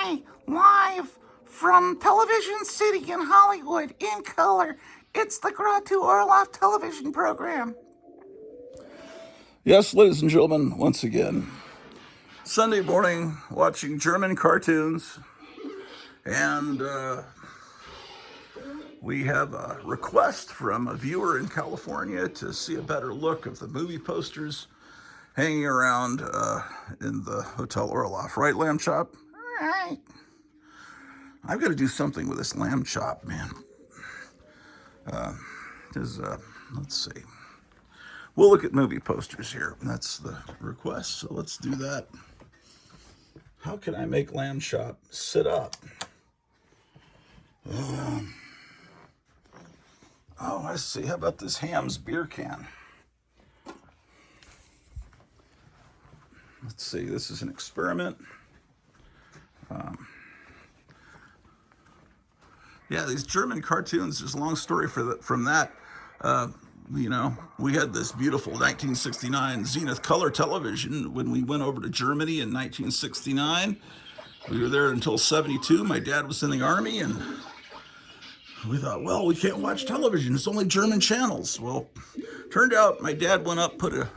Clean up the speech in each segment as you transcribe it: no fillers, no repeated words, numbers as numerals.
Hi, live from Television City in Hollywood, in color. It's the Gratu Orloff television program. Yes, ladies and gentlemen, once again, Sunday morning watching German cartoons, and we have a request from a viewer in California to see a better look of the movie posters hanging around in the Hotel Orloff. Right, Lamb Chop? All right. I've got to do something with this lamb chop, man. Let's see. We'll look at movie posters here. That's the request, so let's do that. How can I make lamb chop sit up? Oh, I see. How about this Ham's beer can? Let's see. This is an experiment. Yeah, these German cartoons, there's a long story from that. We had this beautiful 1969 Zenith color television when we went over to Germany in 1969. We were there until 72. My dad was in the Army, and we thought, well, we can't watch television. It's only German channels. Well, turned out my dad went up, put a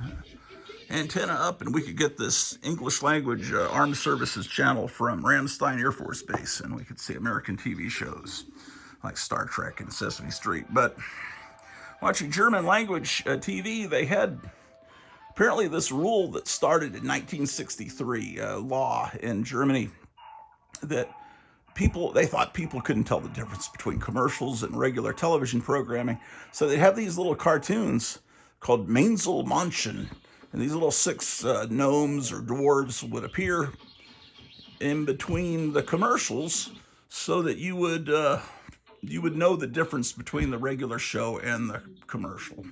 antenna up, and we could get this English language armed services channel from Ramstein Air Force Base, and we could see American TV shows like Star Trek and Sesame Street. But watching German language TV, they had apparently this rule that started in 1963, law in Germany, that they thought people couldn't tell the difference between commercials and regular television programming. So they'd have these little cartoons called Mainzelmännchen, and these little six gnomes or dwarves would appear in between the commercials so that you would know the difference between the regular show and the commercial.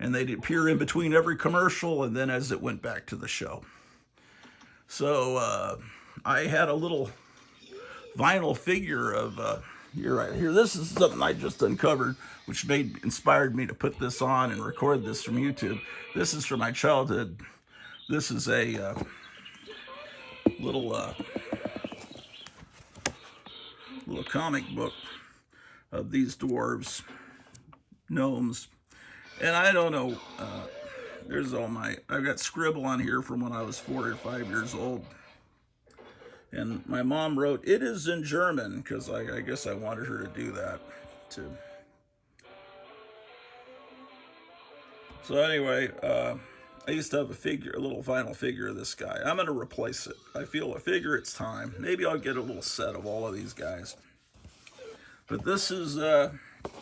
And they'd appear in between every commercial and then as it went back to the show. So I had a little vinyl figure of here, right here. This is something I just uncovered, which inspired me to put this on and record this from YouTube. This is from my childhood. This is a little comic book of these dwarves, gnomes, and I don't know. There's I've got scribble on here from when I was 4 or 5 years old. And my mom wrote, "It is in German," because I guess I wanted her to do that too. So anyway, I used to have a little vinyl figure of this guy. I'm going to replace it. I figure it's time. Maybe I'll get a little set of all of these guys. But this is,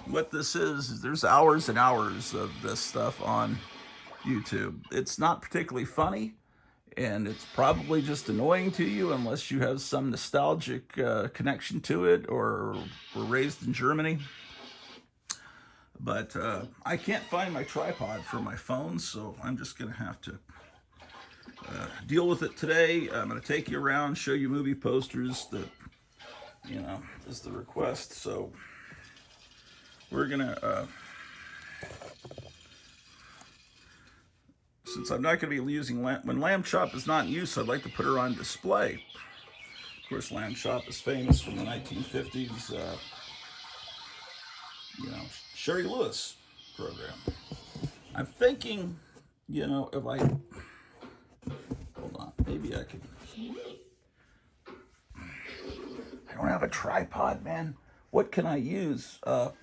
what this is there's hours and hours of this stuff on YouTube. It's not particularly funny. And it's probably just annoying to you unless you have some nostalgic connection to it or were raised in Germany. But I can't find my tripod for my phone, so I'm just going to have to deal with it today. I'm going to take you around, show you movie posters that, is the request. So we're going to... Since I'm not going to be using when Lamb Chop is not in use, I'd like to put her on display. Of course, Lamb Chop is famous from the 1950s, Sherry Lewis program. I'm thinking, if I hold on, maybe I can. I don't have a tripod, man. What can I use? How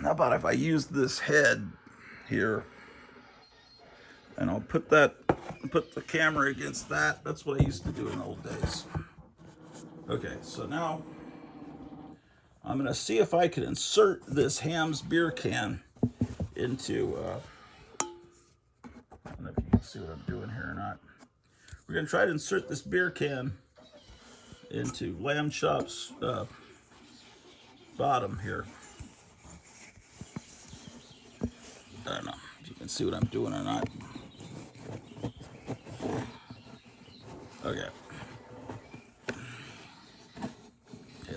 about if I use this head here? And I'll put the camera against that. That's what I used to do in the old days. Okay, so now I'm going to see if I can insert this Ham's beer can into, I don't know if you can see what I'm doing here or not. We're going to try to insert this beer can into Lamb Chop's bottom here. I don't know if you can see what I'm doing or not. Okay.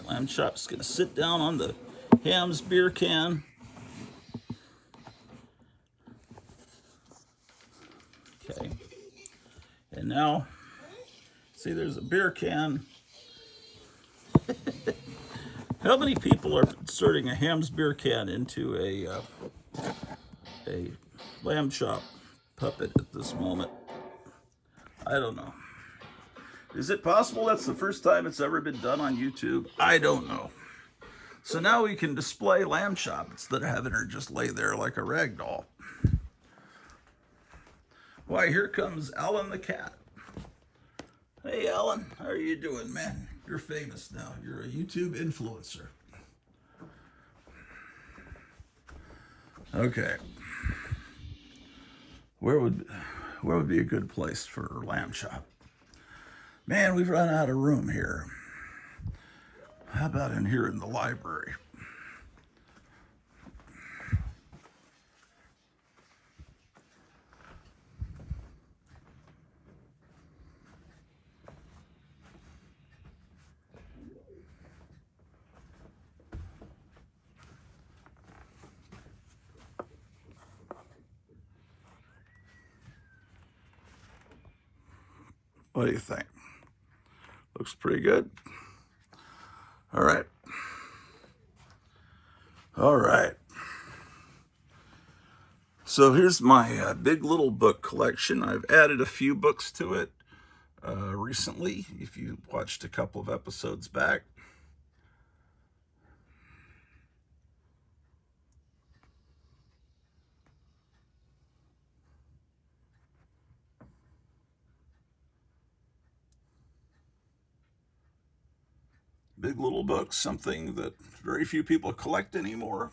Lamb Chop's gonna sit down on the Ham's beer can. Okay. And now See, there's a beer can. How many people are inserting a Ham's beer can into a lamb chop puppet at this moment? I don't know. Is it possible that's the first time it's ever been done on YouTube? I don't know. So now we can display lamb chop instead of having her just lay there like a rag doll. Why, here comes Alan the cat. Hey, Alan, how are you doing, man? You're famous now. You're a YouTube influencer. Okay. Where would be a good place for lamb chop? Man, we've run out of room here. How about in here in the library? What do you think? Looks pretty good. All right. All right. So here's my big little book collection. I've added a few books to it recently, if you watched a couple of episodes back. Big little books, something that very few people collect anymore.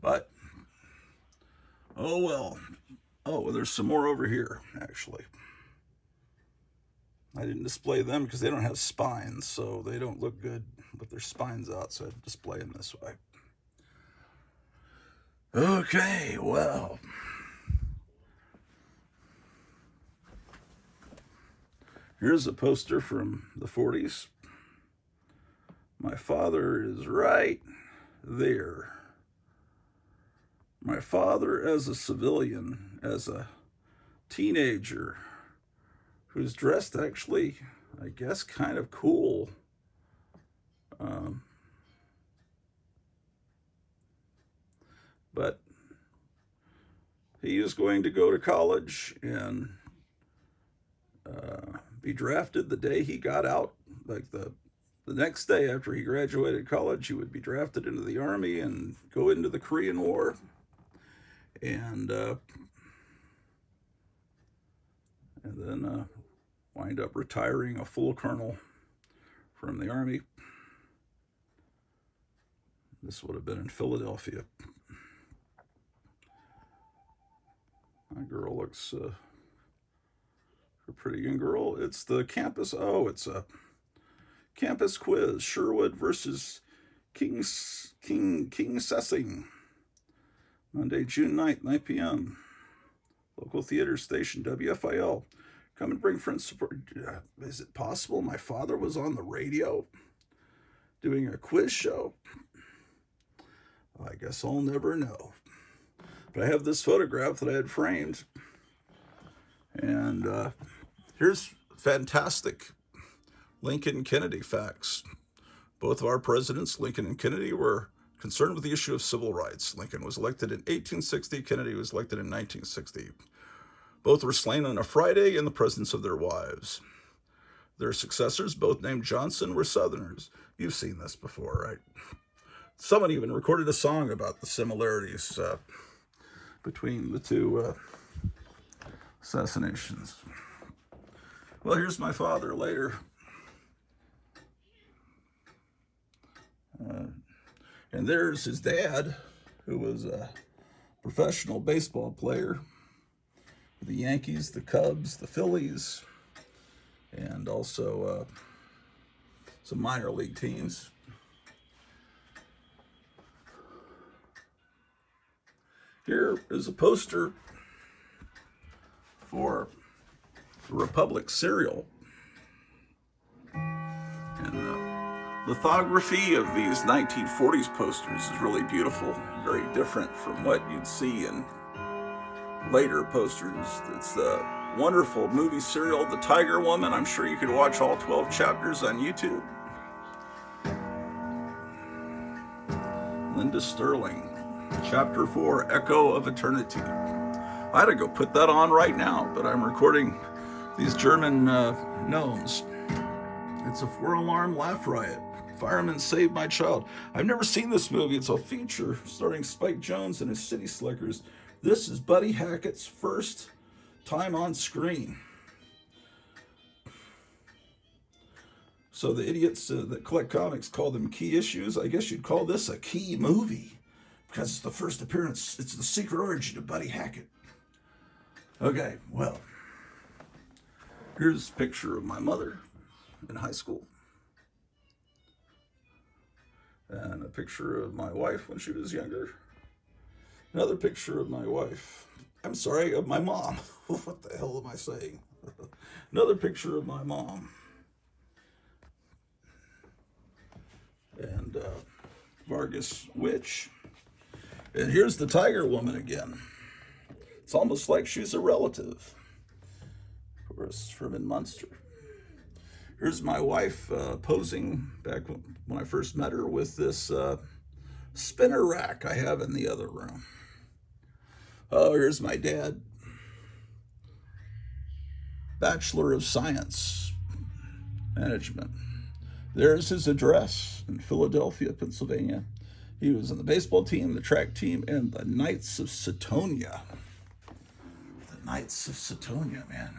But, oh well. Oh, there's some more over here, actually. I didn't display them because they don't have spines, so they don't look good with their spines out, so I display them this way. Okay, well. Here's a poster from the 40s. My father is right there. My father as a civilian, as a teenager, who's dressed actually, I guess, kind of cool. But he is going to go to college and be drafted the day he got out. Like the next day after he graduated college, he would be drafted into the Army and go into the Korean War. And then wind up retiring a full colonel from the Army. This would have been in Philadelphia. My girl looks a pretty young girl. It's the campus. Oh, it's a campus quiz. Sherwood versus King Sessing. Monday, June 9th, 9 p.m. Local theater station, WFIL. Come and bring friends support. Is it possible my father was on the radio doing a quiz show? I guess I'll never know. But I have this photograph that I had framed. And here's fantastic Lincoln Kennedy facts. Both of our presidents, Lincoln and Kennedy, were concerned with the issue of civil rights. Lincoln was elected in 1860. Kennedy was elected in 1960. Both were slain on a Friday in the presence of their wives. Their successors, both named Johnson, were Southerners. You've seen this before, right? Someone even recorded a song about the similarities between the two assassinations. Well, here's my father later. And there's his dad, who was a professional baseball player for the Yankees, the Cubs, the Phillies, and also some minor league teams. Here is a poster for the Republic cereal. And the lithography of these 1940s posters is really beautiful, very different from what you'd see in later posters. It's the wonderful movie serial, The Tiger Woman. I'm sure you could watch all 12 chapters on YouTube. Linda Sterling, Chapter 4, Echo of Eternity. I had to go put that on right now, but I'm recording these German gnomes. It's a 4-alarm laugh riot. Firemen saved my child. I've never seen this movie. It's a feature starring Spike Jonze and his City Slickers. This is Buddy Hackett's first time on screen. So the idiots that collect comics call them key issues. I guess you'd call this a key movie because it's the first appearance. It's the secret origin of Buddy Hackett. Okay, well, here's a picture of my mother in high school. And a picture of my wife when she was younger. Another picture of my wife. I'm sorry, of my mom. What the hell am I saying? Another picture of my mom. And Vargas Witch. And here's the Tiger Woman again. It's almost like she's a relative. Of course, Herman Munster. Here's my wife posing back when I first met her with this spinner rack I have in the other room. Oh, here's my dad. Bachelor of Science Management. There's his address in Philadelphia, Pennsylvania. He was in the baseball team, the track team, and the Knights of Setonia. The Knights of Setonia, man.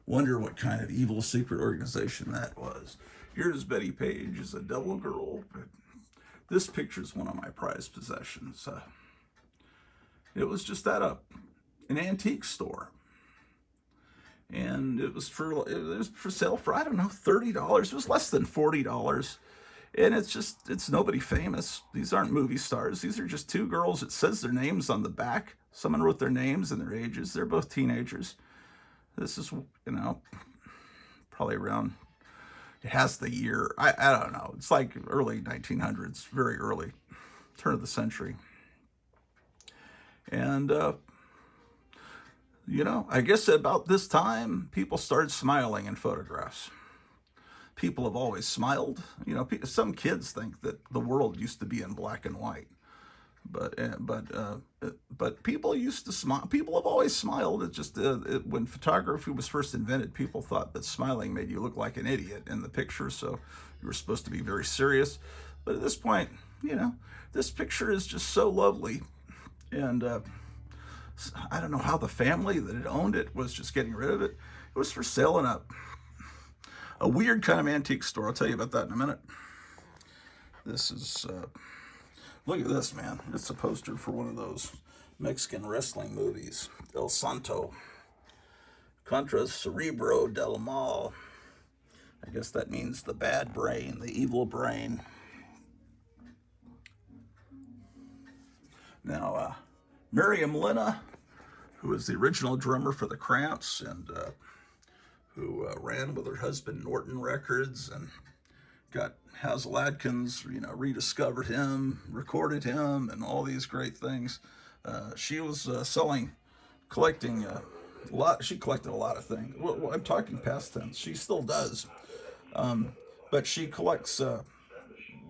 Wonder what kind of evil secret organization that was. Here's Betty Page as a devil girl. But this picture's one of my prized possessions. It was just at an antique store. And it was for sale for, I don't know, $30. It was less than $40. And it's nobody famous. These aren't movie stars. These are just two girls. It says their names on the back. Someone wrote their names and their ages. They're both teenagers. This is, probably around, it has the year, I don't know. It's like early 1900s, very early, turn of the century. And, I guess about this time, people started smiling in photographs. People have always smiled. Some kids think that the world used to be in black and white. But people used to smile. People have always smiled. It's just when photography was first invented, people thought that smiling made you look like an idiot in the picture, so you were supposed to be very serious. But at this point, this picture is just so lovely, and I don't know how the family that had owned it was just getting rid of it. It was for sale in a weird kind of antique store. I'll tell you about that in a minute. This is. Look at this, man. It's a poster for one of those Mexican wrestling movies. El Santo. Contra Cerebro del Mal. I guess that means the bad brain, the evil brain. Now, Miriam Lena, who was the original drummer for the Cramps and who ran with her husband Norton Records and got Hazel Adkins, rediscovered him, recorded him, and all these great things. She was collecting a lot. She collected a lot of things. Well, I'm talking past tense. She still does, but she collects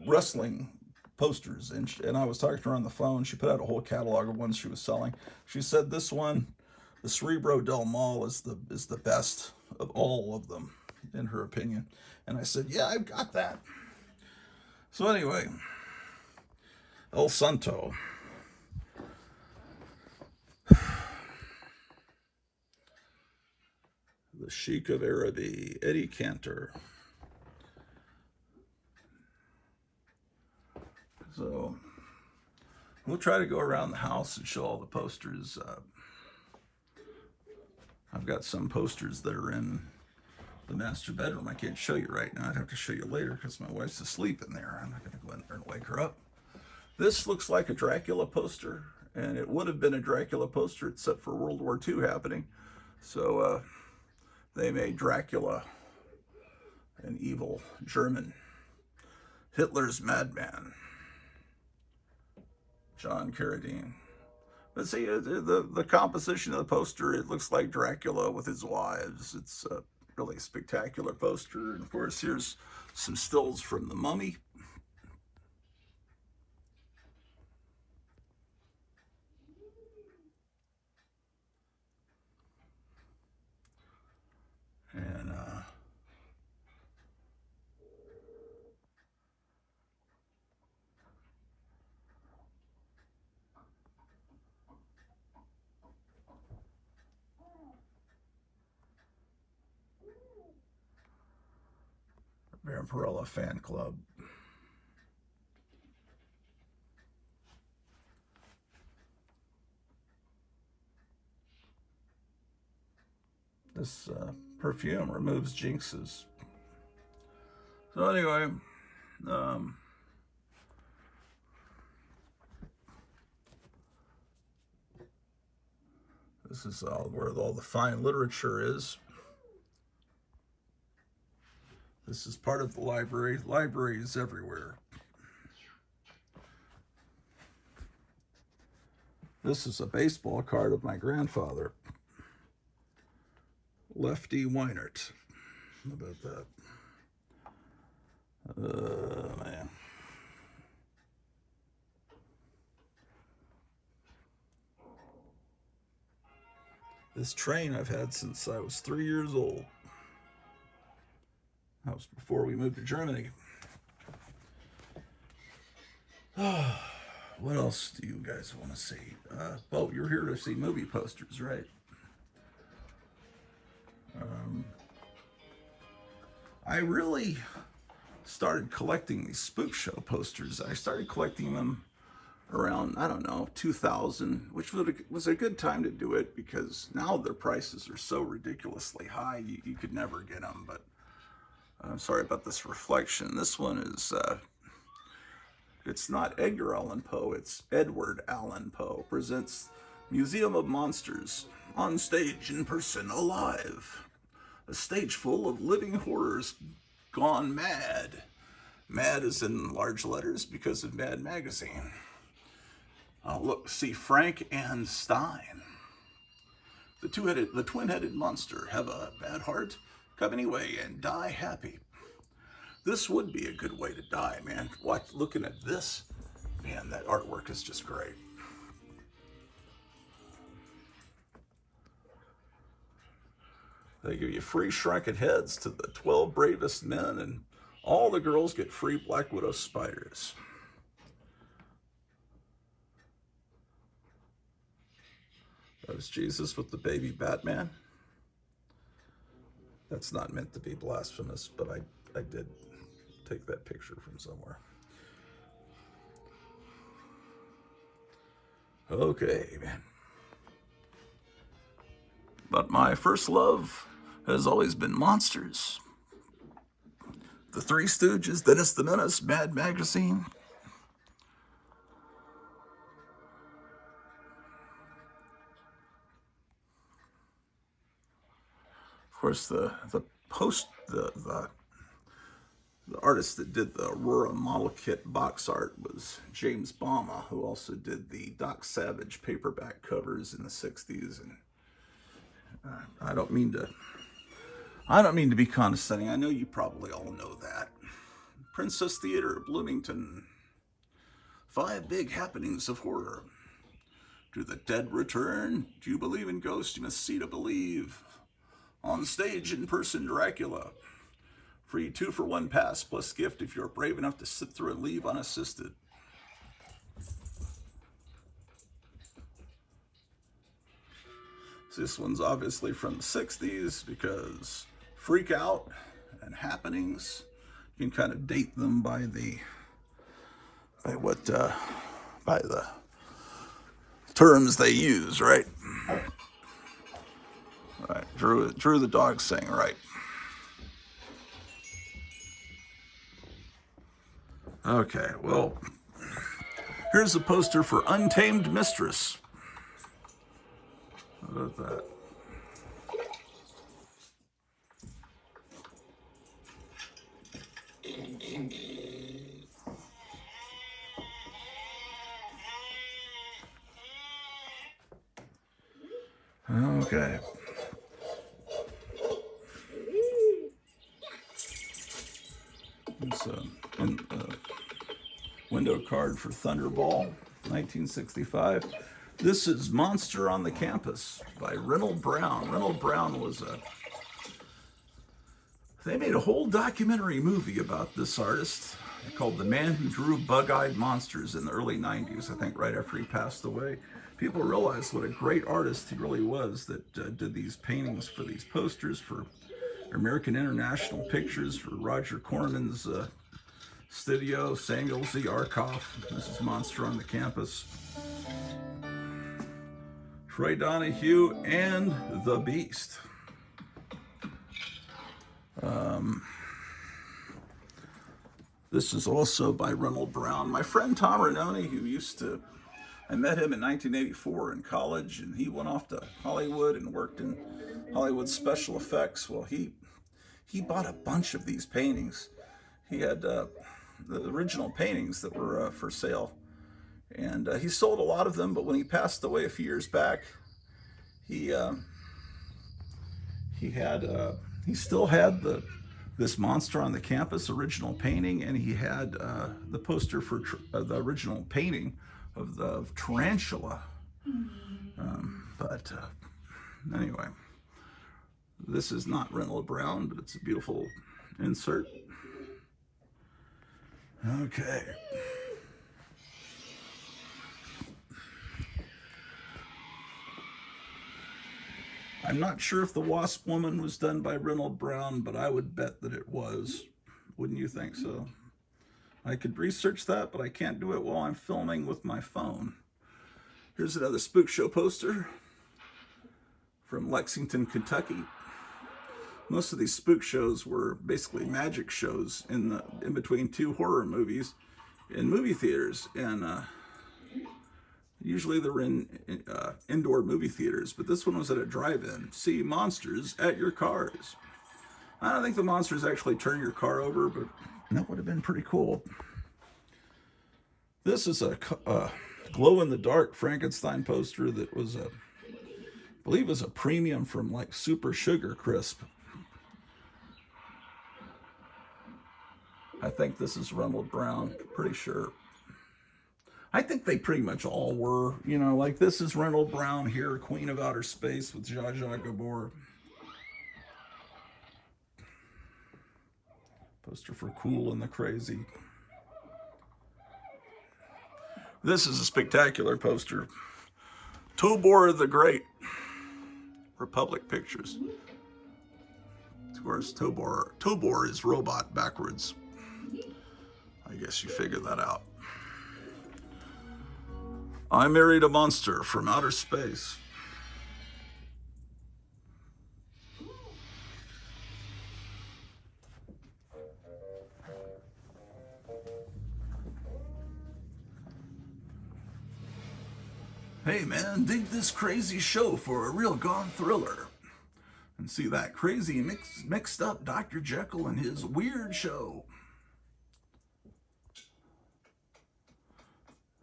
wrestling posters. And I was talking to her on the phone. She put out a whole catalog of ones she was selling. She said this one, the Cerebro del Mal, is the best of all of them, in her opinion. And I said, yeah, I've got that. So anyway, El Santo. The Sheik of Araby, Eddie Cantor. So we'll try to go around the house and show all the posters. I've got some posters that are in the master bedroom. I can't show you right now. I'd have to show you later because my wife's asleep in there. I'm not going to go in there and wake her up. This looks like a Dracula poster, and it would have been a Dracula poster except for World War II happening. So they made Dracula an evil German. Hitler's madman. John Carradine. Let's see, the composition of the poster, it looks like Dracula with his wives. It's a really spectacular poster. And of course, here's some stills from The Mummy. And Vampirella Fan Club. This perfume removes jinxes. So anyway, this is where all the fine literature is. This is part of the library. Library is everywhere. This is a baseball card of my grandfather, Lefty Weinert. How about that? Man. This train I've had since I was 3 years old. That was before we moved to Germany. What else do you guys want to see? Well, you're here to see movie posters, right? I really started collecting these spook show posters. I started collecting them around, I don't know, 2000, which was a good time to do it because now their prices are so ridiculously high, you could never get them. But I'm sorry about this reflection. This one is, it's not Edgar Allan Poe, it's Edward Allan Poe presents Museum of Monsters, on stage, in person, alive. A stage full of living horrors gone mad. Mad is in large letters because of Mad Magazine. Look, see Frank and Stein. The twin-headed monster have a bad heart. Come anyway and die happy. This would be a good way to die, man. Looking at this, man, that artwork is just great. They give you free shrunken heads to the 12 bravest men, and all the girls get free Black Widow spiders. That was Jesus with the baby Batman. That's not meant to be blasphemous, but I did take that picture from somewhere. Okay, man. But my first love has always been monsters. The Three Stooges, Dennis the Menace, Mad Magazine. Of course, the artist that did the Aurora model kit box art was James Bama, who also did the Doc Savage paperback covers in the 60s. And I don't mean to be condescending. I know you probably all know that. Princess Theater, Bloomington. 5 big happenings of horror. Do the dead return? Do you believe in ghosts? You must see to believe. On stage, in person, Dracula. Free 2-for-1 pass plus gift if you're brave enough to sit through and leave unassisted. This one's obviously from the 60s because Freak Out and Happenings, you can kind of date them by the terms they use, right? Right, Drew the dog saying right. Okay, well, here's a poster for Untamed Mistress. How about that? Okay. It's a window card for Thunderball, 1965. This is Monster on the Campus by Reynold Brown. Reynold Brown was a... They made a whole documentary movie about this artist called The Man Who Drew Bug-Eyed Monsters in the early 90s, I think right after he passed away. People realized what a great artist he really was that did these paintings for these posters for American International Pictures, for Roger Corman's studio, Samuel Z. Arkoff. This is Monster on the Campus. Troy Donahue and The Beast. This is also by Reynold Brown. My friend Tom Ranoni, who I met him in 1984 in college, and he went off to Hollywood and worked in Hollywood special effects. Well, he bought a bunch of these paintings. He had the original paintings that were for sale, and he sold a lot of them. But when he passed away a few years back, he still had this Monster on the Campus original painting, and he had the poster for the original painting of Tarantula. But anyway, this is not Reynold Brown, but it's a beautiful insert. Okay. I'm not sure if The Wasp Woman was done by Reynold Brown, but I would bet that it was. Wouldn't you think so? I could research that, but I can't do it while I'm filming with my phone. Here's another Spook Show poster from Lexington, Kentucky. Most of these spook shows were basically magic shows in between two horror movies in movie theaters, and usually they're in indoor movie theaters, but this one was at a drive-in. See monsters at your cars. I don't think the monsters actually turn your car over, but that would have been pretty cool. This is a glow-in-the-dark Frankenstein poster that was I believe was a premium from like Super Sugar Crisp. I think this is Reynold Brown, pretty sure. I think they pretty much all were, you know, like this is Reynold Brown here, Queen of Outer Space with Zsa Zsa Gabor. Poster for Cool and the Crazy. This is a spectacular poster. Tobor the Great, Republic Pictures. Of course, Tobor is robot backwards. I guess you figured that out. I Married a Monster from Outer Space. Hey man, dig this crazy show for a real gone thriller. And see that crazy mixed up Dr. Jekyll and his weird show.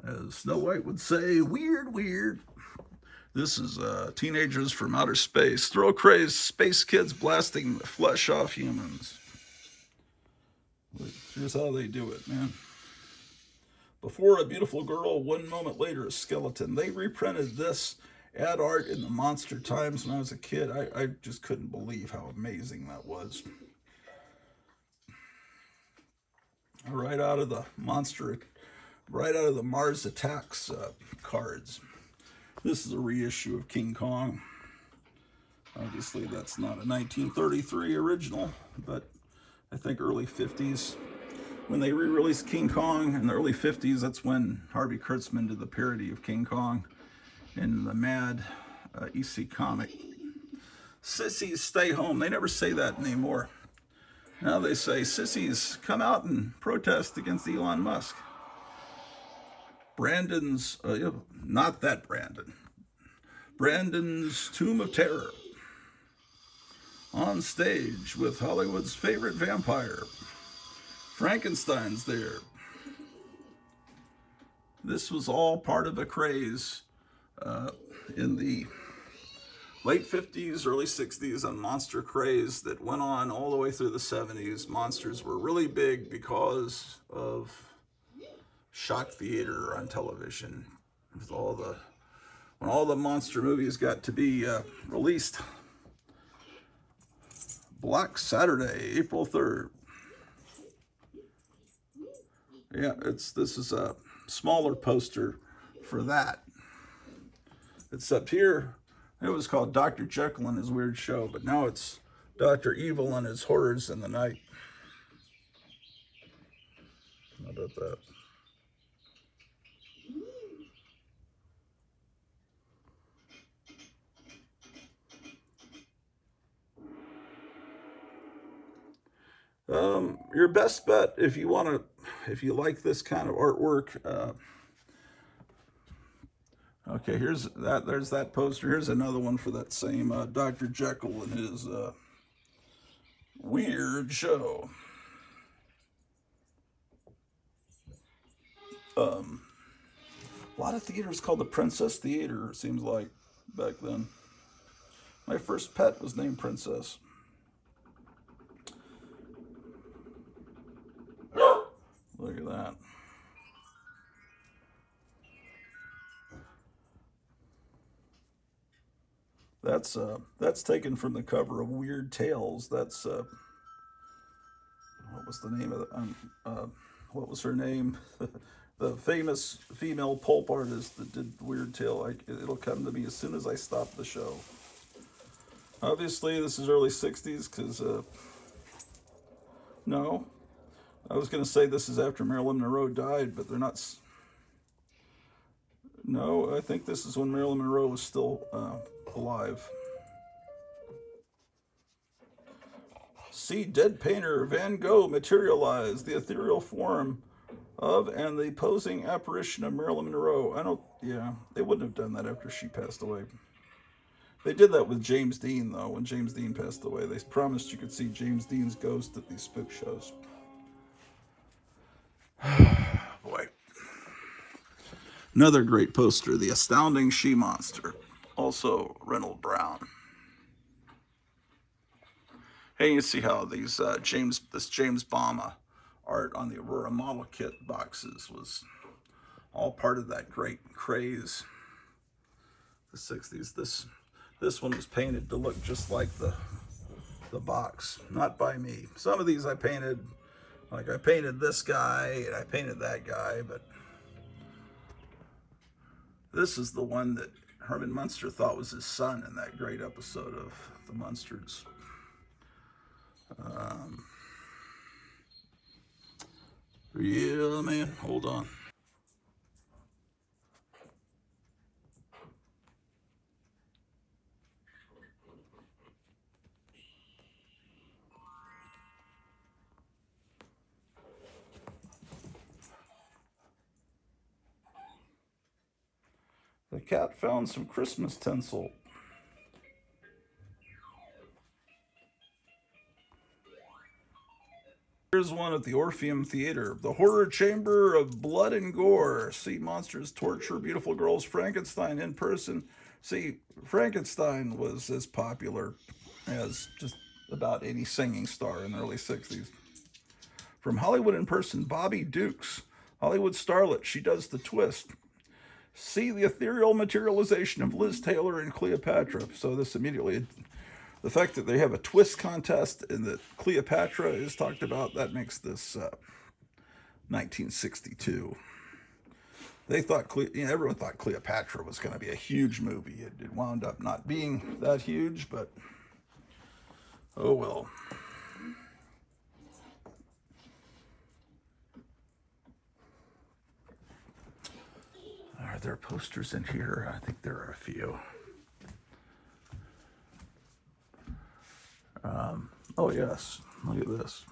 As Snow White would say, weird, weird. This is Teenagers from Outer Space. Thrill-crazed space kids blasting the flesh off humans. Here's how they do it, man. Before a beautiful girl, one moment later a skeleton. They reprinted this ad art in the Monster Times when I was a kid. I just couldn't believe how amazing that was. Right out of the Mars Attacks cards. This is a reissue of King Kong. Obviously that's not a 1933 original, but I think early 50s. When they re-released King Kong in the early 50s, that's when Harvey Kurtzman did the parody of King Kong in the Mad EC comic. Sissies stay home. They never say that anymore. Now they say, sissies, come out and protest against Elon Musk. Brandon's, not that Brandon. Brandon's Tomb of Terror. On stage with Hollywood's favorite vampire. Frankenstein's there. This was all part of a craze in the late 50s, early 60s, a monster craze that went on all the way through the 70s. Monsters were really big because of shock theater on television. With when all the monster movies got to be released. Black Saturday, April 3rd. Yeah, this is a smaller poster for that. Except here, it was called Dr. Jekyll and His Weird Show, but now it's Dr. Evil and His Horrors in the Night. How about that? Your best bet if you like this kind of artwork. Okay, there's that poster. Here's another one for that same Dr. Jekyll and His Weird Show. A lot of theaters called the Princess Theater, it seems like, back then. My first pet was named Princess. Look at that. That's taken from the cover of Weird Tales. That's what was the name of it? What was her name? The famous female pulp artist that did Weird Tale. It'll come to me as soon as I stop the show. Obviously, this is early 60s because, no. I was going to say this is after Marilyn Monroe died, but they're not. No, I think this is when Marilyn Monroe was still alive. See dead painter Van Gogh materialize the ethereal form of and the posing apparition of Marilyn Monroe. They wouldn't have done that after she passed away. They did that with James Dean, though. When James Dean passed away, they promised you could see James Dean's ghost at these spook shows. Boy. Another great poster, The Astounding She-Monster. Also Reynold Brown. Hey, you see how these this James Bama art on the Aurora model kit boxes was all part of that great craze. The 60s. This one was painted to look just like the box, not by me. Some of these I painted, like I painted this guy and I painted that guy, but this is the one that Herman Munster thought was his son in that great episode of The Munsters. Yeah, man, hold on. The cat found some Christmas tinsel. Here's one at the Orpheum Theater. The horror chamber of blood and gore. See monsters torture beautiful girls. Frankenstein in person. See, Frankenstein was as popular as just about any singing star in the early 60s. From Hollywood in person, Bobby Dukes. Hollywood starlet. She does the twist. See the ethereal materialization of Liz Taylor and Cleopatra. So this immediately, the fact that they have a twist contest and that Cleopatra is talked about, that makes this 1962. They thought, everyone thought Cleopatra was going to be a huge movie. It wound up not being that huge, but oh well. Are there posters in here? I think there are a few. Oh yes, look at this.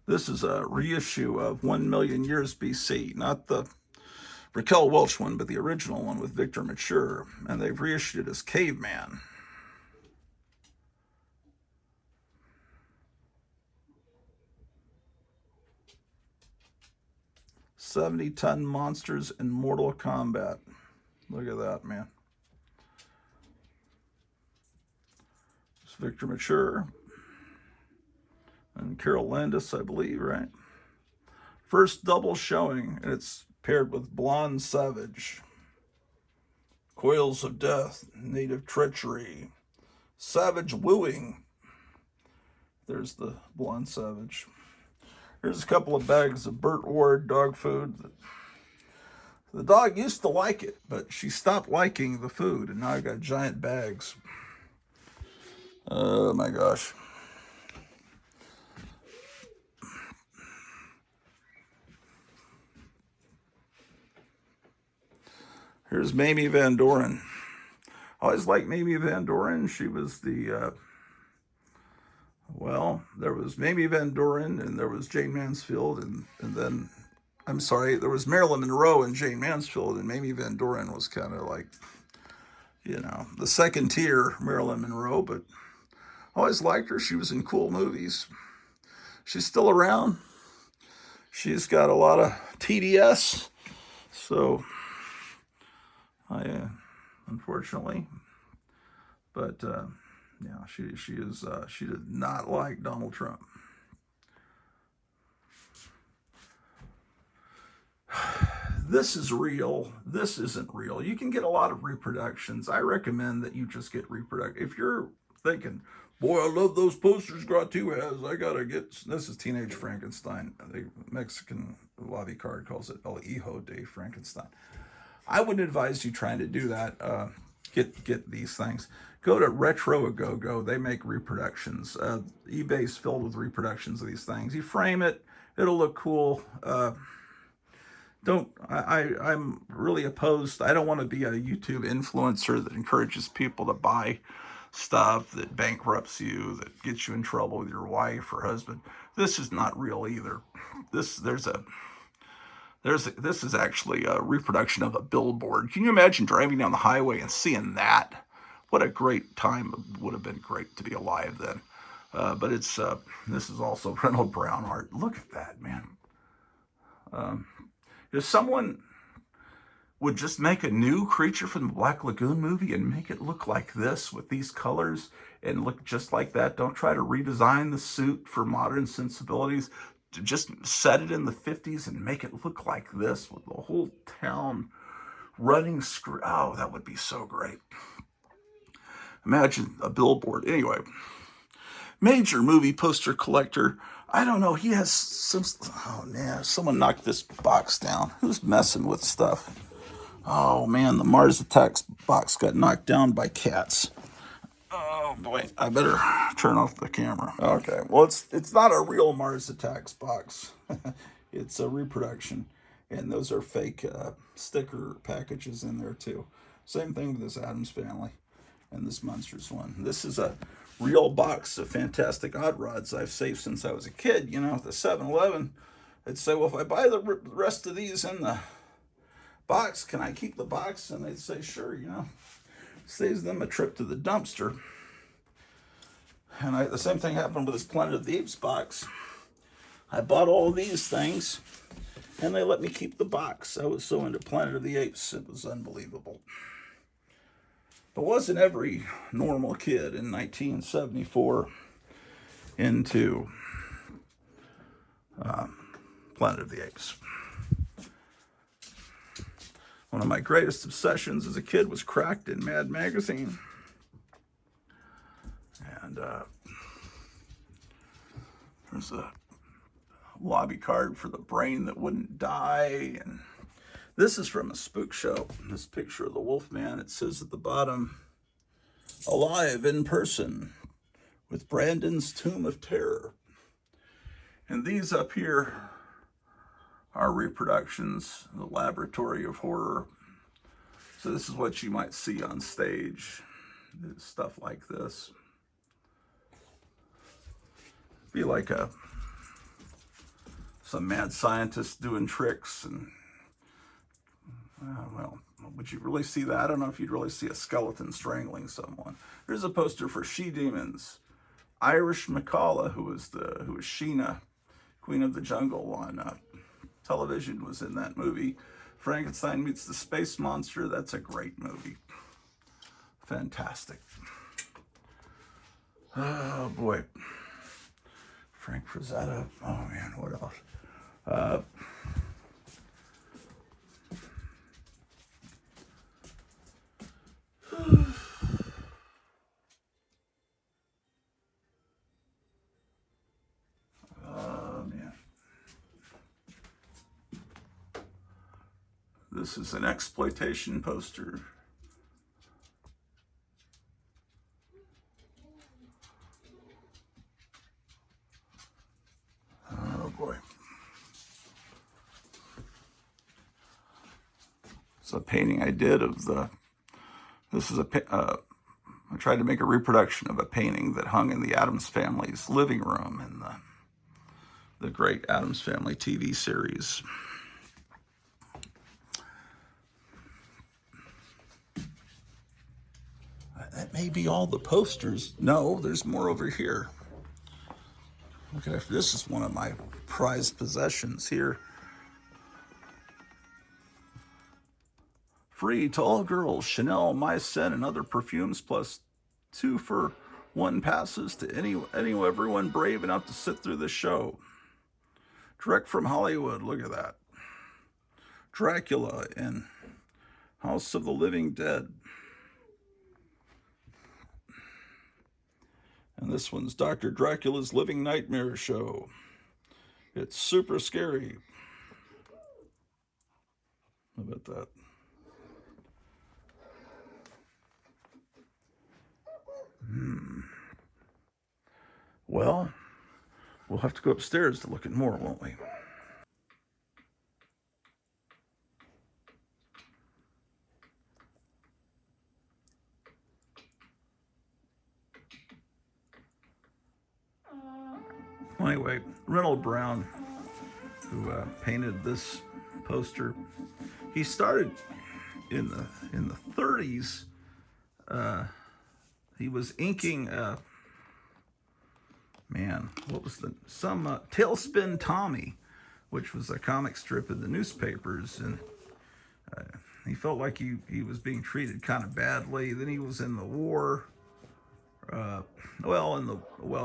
This is a reissue of 1 Million Years BC, not the Raquel Welch one, but the original one with Victor Mature, and they've reissued it as Caveman. "70-ton monsters in Mortal Kombat." Look at that, man. It's Victor Mature and Carol Landis, I believe, right? First double showing, and it's paired with Blonde Savage. Coils of Death, Native Treachery, Savage Wooing. There's the Blonde Savage. Here's a couple of bags of Burt Ward dog food. The dog used to like it, but she stopped liking the food, and now I got giant bags. Oh my gosh. Here's Mamie Van Doren. I always liked Mamie Van Doren. She was the, there was Mamie Van Doren, and there was Jane Mansfield, and then, I'm sorry, there was Marilyn Monroe and Jane Mansfield, and Mamie Van Doren was kind of like, you know, the second tier Marilyn Monroe, but I always liked her. She was in cool movies. She's still around. She's got a lot of TDS, so unfortunately, but yeah, she did not like Donald Trump. This is real. This isn't real. You can get a lot of reproductions. I recommend that you just get reproduct. If you're thinking, boy, I love those posters Gratu has, I gotta get, this is Teenage Frankenstein. The Mexican lobby card calls it El Hijo de Frankenstein. I wouldn't advise you trying to do that. Get these things. Go to Retro A Go Go. They make reproductions. eBay's filled with reproductions of these things. You frame it, it'll look cool. I'm really opposed. I don't want to be a YouTube influencer that encourages people to buy stuff that bankrupts you, that gets you in trouble with your wife or husband. This is not real either. This is actually a reproduction of a billboard. Can you imagine driving down the highway and seeing that? What a great time. It would have been great to be alive then. But it's this is also Reynold Brown art. Look at that, man. If someone would just make a new Creature from the Black Lagoon movie and make it look like this with these colors and look just like that, don't try to redesign the suit for modern sensibilities. Just set it in the 50s and make it look like this with the whole town running screw. Oh, that would be so great. Imagine a billboard. Anyway, major movie poster collector. I don't know. He has some. Oh man, someone knocked this box down. Who's messing with stuff? Oh man, the Mars Attacks box got knocked down by cats. Oh boy, I better turn off the camera. Okay, well it's not a real Mars Attacks box. It's a reproduction, and those are fake sticker packages in there too. Same thing with this Addams Family and this Monsters one. This is a real box of Fantastic Odd Rods I've saved since I was a kid. You know, at the 7-Eleven, I'd say, well, if I buy the rest of these in the box, can I keep the box? And they'd say, sure, you know. Saves them a trip to the dumpster. And the same thing happened with this Planet of the Apes box. I bought all of these things, and they let me keep the box. I was so into Planet of the Apes, it was unbelievable. But wasn't every normal kid in 1974 into Planet of the Apes? One of my greatest obsessions as a kid was Cracked in Mad Magazine. And there's a lobby card for the brain that wouldn't die. And this is from a spook show. This picture of the Wolfman, it says at the bottom, alive in person with Brandon's Tomb of Terror. And these up here are reproductions, the Laboratory of Horror. So this is what you might see on stage, stuff like this. Be like some mad scientist doing tricks, and well, would you really see that? I don't know if you'd really see a skeleton strangling someone. Here's a poster for She Demons. Irish McCalla, who was Sheena, Queen of the Jungle on television, was in that movie. Frankenstein Meets the Space Monster. That's a great movie. Fantastic. Oh boy, Frank Frazetta. Oh man, what else? Uh, oh man, this is an exploitation poster. Oh boy. It's a painting I did of the. This is I tried to make a reproduction of a painting that hung in the Addams family's living room in the great Addams Family TV series. That may be all the posters. No, there's more over here. Okay, this is one of my prized possessions here. Free to all girls, Chanel, My Scent, and other perfumes, plus 2 for 1 passes to everyone brave enough to sit through the show. Direct from Hollywood, look at that. Dracula and House of the Living Dead. And this one's Dr. Dracula's Living Nightmare Show. It's super scary. How about that? Well, we'll have to go upstairs to look at more, won't we? Anyway, Reynold Brown, who painted this poster, he started in the 30s. He was inking what was Tailspin Tommy, which was a comic strip in the newspapers, and he felt like he was being treated kind of badly. Then he was in the war.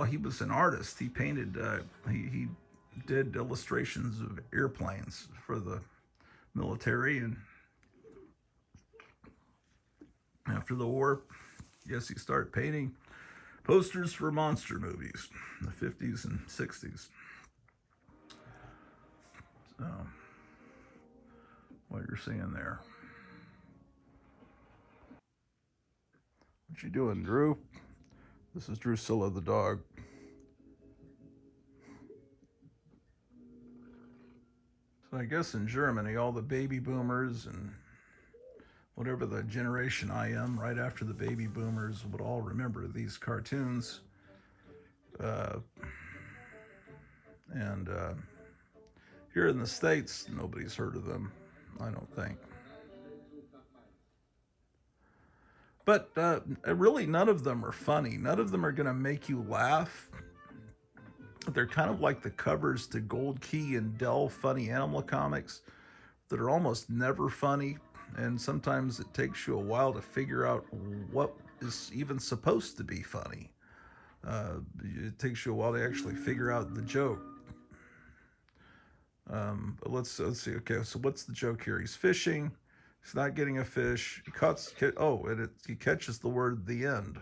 He was an artist. He painted. He did illustrations of airplanes for the military, and after the war, yes, he started painting posters for monster movies in the 50s and 60s. So, what you're seeing there. What you doing, Drew? This is Drusilla the dog. So I guess in Germany, all the baby boomers and whatever the generation I am, right after the baby boomers, would all remember these cartoons. And here in the States, nobody's heard of them, I don't think. But really, none of them are funny. None of them are going to make you laugh. They're kind of like the covers to Gold Key and Dell funny animal comics that are almost never funny. And sometimes it takes you a while to figure out what is even supposed to be funny. It takes you a while to actually figure out the joke. But let's see. Okay, so what's the joke here? He's fishing. He's not getting a fish. He catches the word "the end."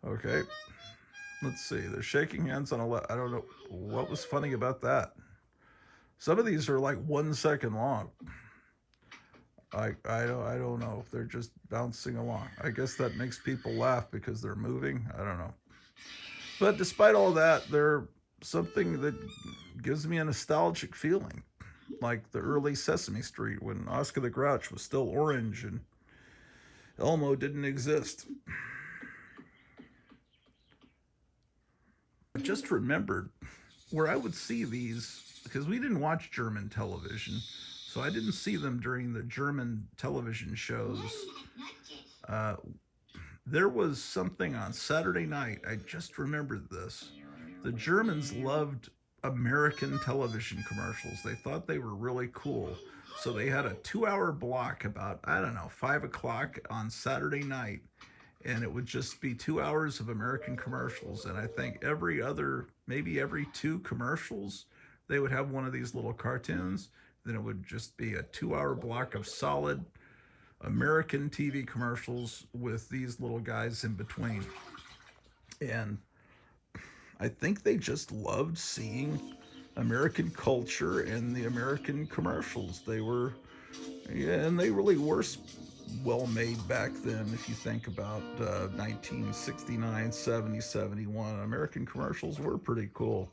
Okay. Let's see. They're shaking hands on a I don't know what was funny about that. Some of these are like 1 second long. I don't know if they're just bouncing along. I guess that makes people laugh because they're moving. I don't know. But despite all that, they're something that gives me a nostalgic feeling, like the early Sesame Street when Oscar the Grouch was still orange and Elmo didn't exist. I just remembered where I would see these, because we didn't watch German television, so I didn't see them during the German television shows. There was something on Saturday night. I just remembered this. The Germans loved American television commercials. They thought they were really cool. So they had a 2-hour block about, 5 o'clock on Saturday night. and it would just be 2 hours of American commercials. And I think maybe every two commercials, they would have one of these little cartoons. Then it would just be a 2 hour block of solid American TV commercials with these little guys in between. And I think they just loved seeing American culture and the American commercials. And they really were well made back then. If you think about 1969, 70, 71, American commercials were pretty cool.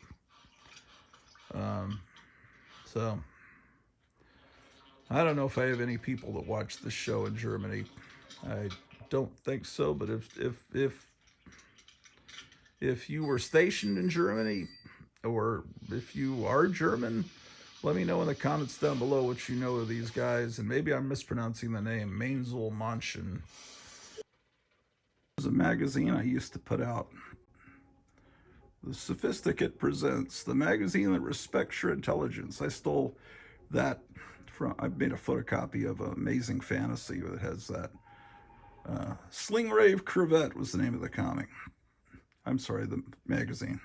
So I don't know if I have any people that watch this show in Germany. I don't think so, but if you were stationed in Germany, or if you are German, let me know in the comments down below what you know of these guys, and maybe I'm mispronouncing the name, Mainzel Manchen. There's a magazine I used to put out. The Sophisticate Presents, the magazine that respects your intelligence. I stole that I made a photocopy of Amazing Fantasy that has that. Sling Rave Crevette was the name of the comic. I'm sorry, the magazine.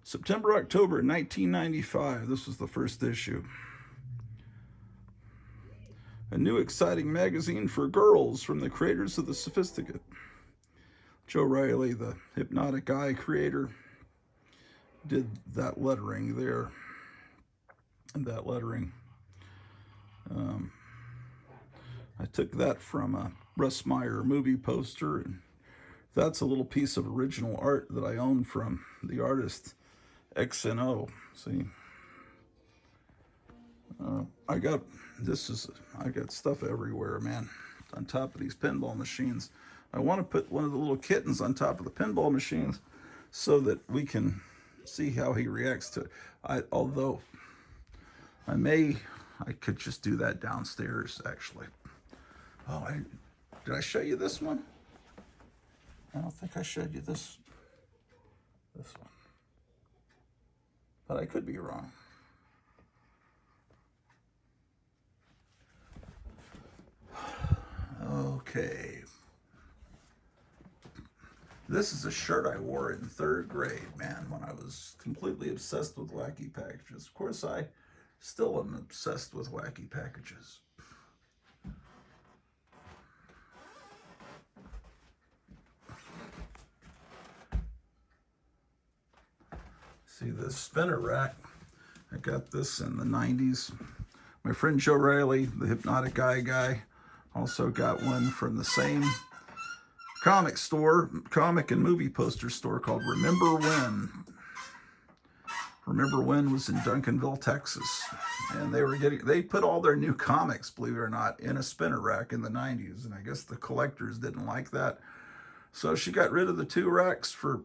September, October 1995. This was the first issue. A new exciting magazine for girls from the creators of the Sophisticate. Joe Riley, the Hypnotic Eye creator, did that lettering there. And that lettering. I took that from a Russ Meyer movie poster, and that's a little piece of original art that I own from the artist XNO. See, I got stuff everywhere, man. On top of these pinball machines, I want to put one of the little kittens on top of the pinball machines so that we can see how he reacts to it. Although I could just do that downstairs, actually. Oh, did I show you this one? I don't think I showed you this one. But I could be wrong. Okay. This is a shirt I wore in 3rd grade, man, when I was completely obsessed with wacky packages. Of course, I still am obsessed with wacky packages. See this spinner rack? I got this in the 90s. My friend Joe Riley, the Hypnotic Eye guy, also got one from the same comic and movie poster store called Remember When. Remember When was in Duncanville, Texas. And they put all their new comics, believe it or not, in a spinner rack in the 90s. And I guess the collectors didn't like that. So she got rid of the 2 racks for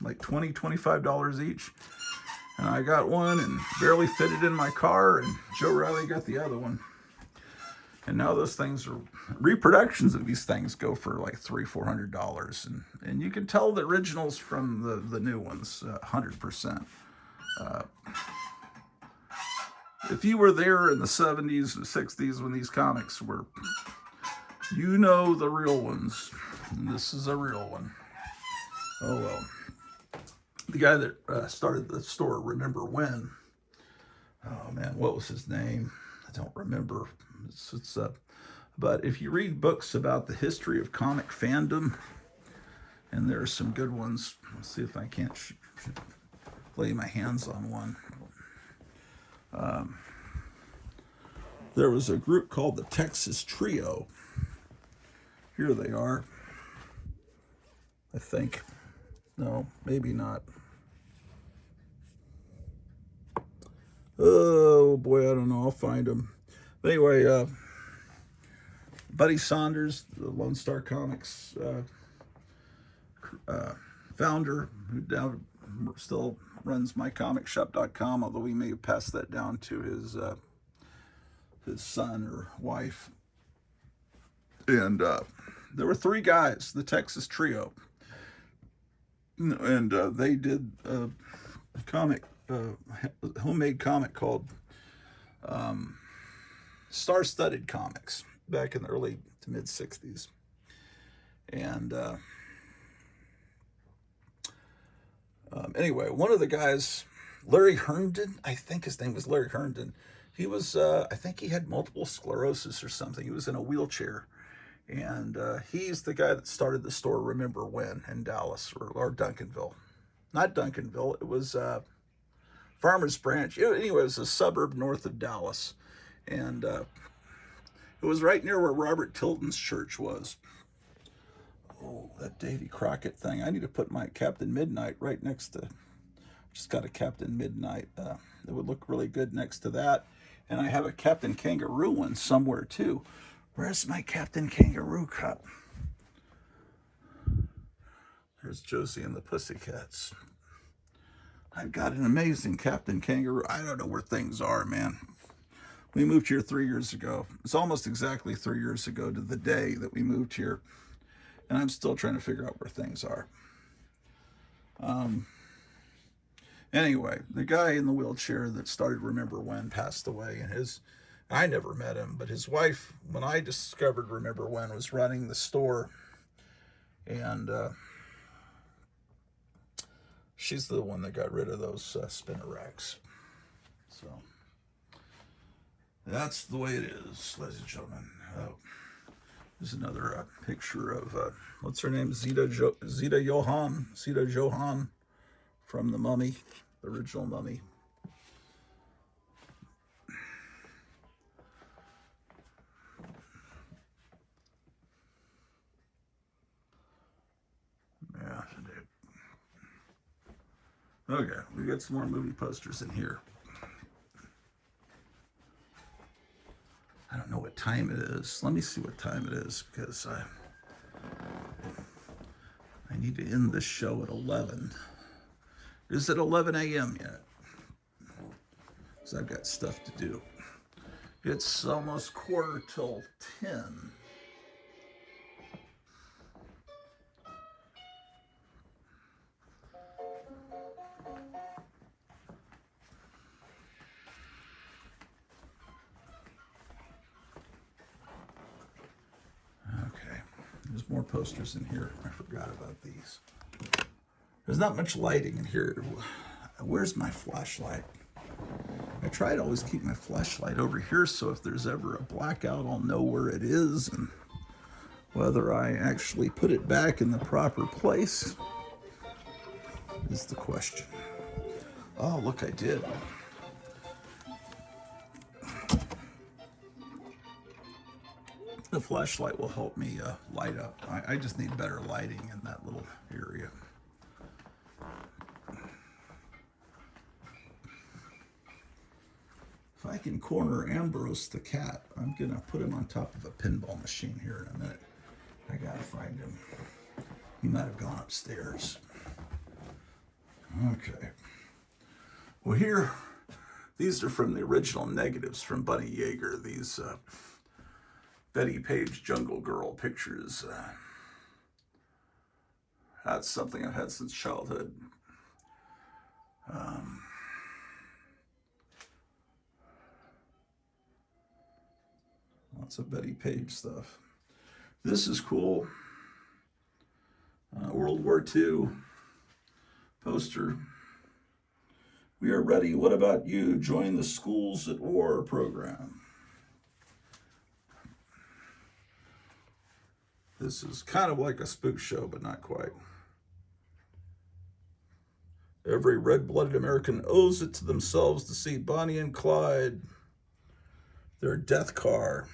like $20, $25 each. And I got one and barely fit it in my car, and Joe Riley got the other one. And now those things reproductions of these things go for like $300, $400. And you can tell the originals from the new ones, 100%. If you were there in the 70s and 60s when these comics were, you know the real ones. And this is a real one. Oh well. The guy that started the store, Remember When? Oh man, what was his name? I don't remember. But if you read books about the history of comic fandom, and there are some good ones. Let's see if I can't lay my hands on one. There was a group called the Texas Trio. Here they are. I think. No, maybe not. Oh boy, I don't know. I'll find them. But anyway, Buddy Saunders, the Lone Star Comics founder, who now still runs mycomicshop.com, although he may have passed that down to his son or wife. And there were 3 guys, the Texas Trio, and they did a comic, homemade comic called Star-Studded Comics back in the early to mid 60s. And anyway, one of the guys, Larry Herndon, I think his name was Larry Herndon. He was, I think he had multiple sclerosis or something. He was in a wheelchair. And he's the guy that started the store Remember When in Dallas, or Duncanville. Not Duncanville, it was Farmers Branch. Anyway, it was a suburb north of Dallas. And it was right near where Robert Tilton's church was. Oh, that Davy Crockett thing. I need to put my Captain Midnight right next to, just got a Captain Midnight. It would look really good next to that. And I have a Captain Kangaroo one somewhere too. Where's my Captain Kangaroo cup? There's Josie and the Pussycats. I've got an amazing Captain Kangaroo. I don't know where things are, man. We moved here 3 years ago. It's almost exactly 3 years ago to the day that we moved here. And I'm still trying to figure out where things are. Anyway, the guy in the wheelchair that started Remember When passed away, and I never met him, but his wife, when I discovered Remember When, was running the store, and she's the one that got rid of those spinner racks. So that's the way it is, ladies and gentlemen. There's another picture of, what's her name? Zita Johann from The Mummy, the original Mummy. Yeah, okay, we got some more movie posters in here. I don't know what time it is. Let me see what time it is, because I need to end this show at 11. Is it 11 a.m. yet? Because I've got stuff to do. It's almost 9:45. Okay, there's more posters in here. I forgot about these. There's not much lighting in here. Where's my flashlight? I try to always keep my flashlight over here, so if there's ever a blackout, I'll know where it is, and whether I actually put it back in the proper place is the question. Oh, look, I did. The flashlight will help me light up. I just need better lighting in that little area. If I can corner Ambrose the cat, I'm going to put him on top of a pinball machine here in a minute. I got to find him. He might have gone upstairs. Okay. Well, here, these are from the original negatives from Bunny Yeager. These Betty Page Jungle Girl pictures. That's something I've had since childhood. Lots of Betty Page stuff. This is cool. World War II poster. We are ready. What about you? Join the Schools at War program. This is kind of like a spook show, but not quite. Every red-blooded American owes it to themselves to see Bonnie and Clyde, their death car.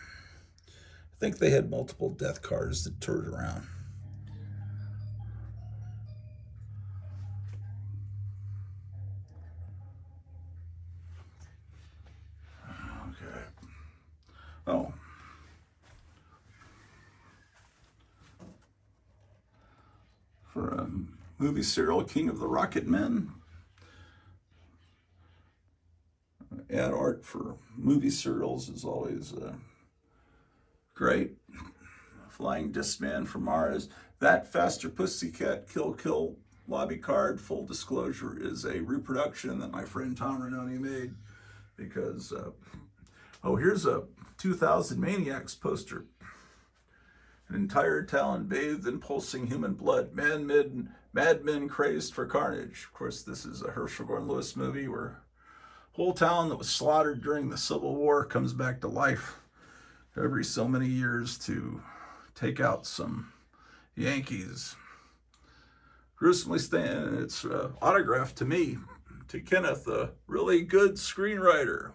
I think they had multiple death cars that toured around. Okay. Oh. For a movie serial, King of the Rocket Men. Ad art for movie serials is always great. Flying Disc Man from Mars. That Faster Pussycat Kill Kill lobby card, full disclosure, is a reproduction that my friend Tom Ranoni made because, here's a 2000 Maniacs poster. An entire town bathed in pulsing human blood. Madmen crazed for carnage. Of course, this is a Herschel Gordon Lewis movie where a whole town that was slaughtered during the Civil War comes back to life every so many years to take out some Yankees. Gruesomely stand. It's autographed to me, to Kenneth, a really good screenwriter,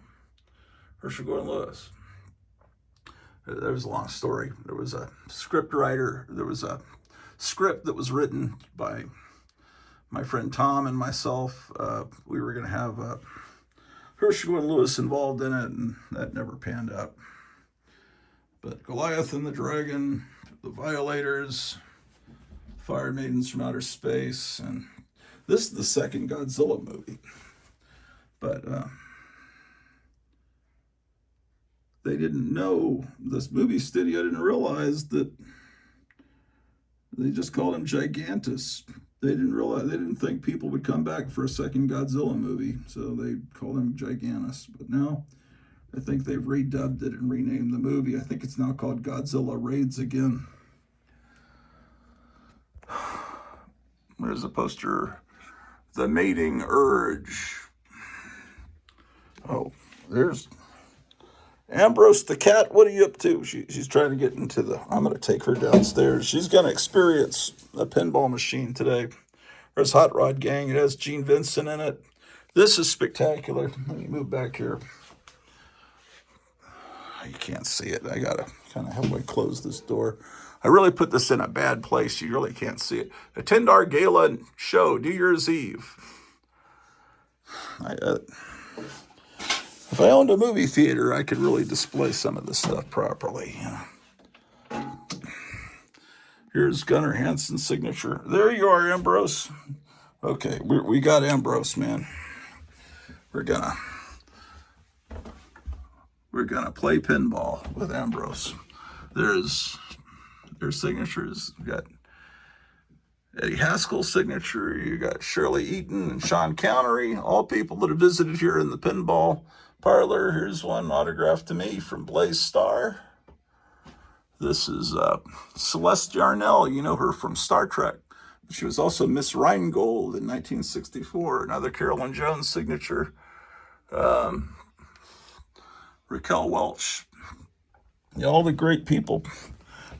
Herschel Gordon Lewis. There was a long story. There was a script writer. There was a script that was written by my friend Tom and myself. We were going to have Herschel Gordon Lewis involved in it, and that never panned out. But Goliath and the Dragon, The Violators, Fire Maidens from Outer Space, and this is the second Godzilla movie. But they didn't know, this movie studio didn't realize that they just called him Gigantus. They didn't think people would come back for a second Godzilla movie, so they called him Gigantus. But now I think they've redubbed it and renamed the movie. I think it's now called Godzilla Raids Again. There's a poster, The Mating Urge. Oh, there's Ambrose the cat. What are you up to? She's trying to get into the... I'm going to take her downstairs. She's going to experience a pinball machine today. There's Hot Rod Gang. It has Gene Vincent in it. This is spectacular. Let me move back here. You can't see it. I got to kind of halfway close this door. I really put this in a bad place. You really can't see it. A $10 gala show, New Year's Eve. If I owned a movie theater, I could really display some of this stuff properly. Here's Gunnar Hansen's signature. There you are, Ambrose. Okay, we got Ambrose, man. We're gonna play pinball with Ambrose. There's their signatures. You got Eddie Haskell's signature. You got Shirley Eaton and Sean Connery, all people that have visited here in the pinball parlor. Here's one autographed to me from Blaze Starr. This is Celeste Yarnell. You know her from Star Trek. She was also Miss Rheingold in 1964. Another Carolyn Jones signature. Raquel Welch. Yeah, all the great people.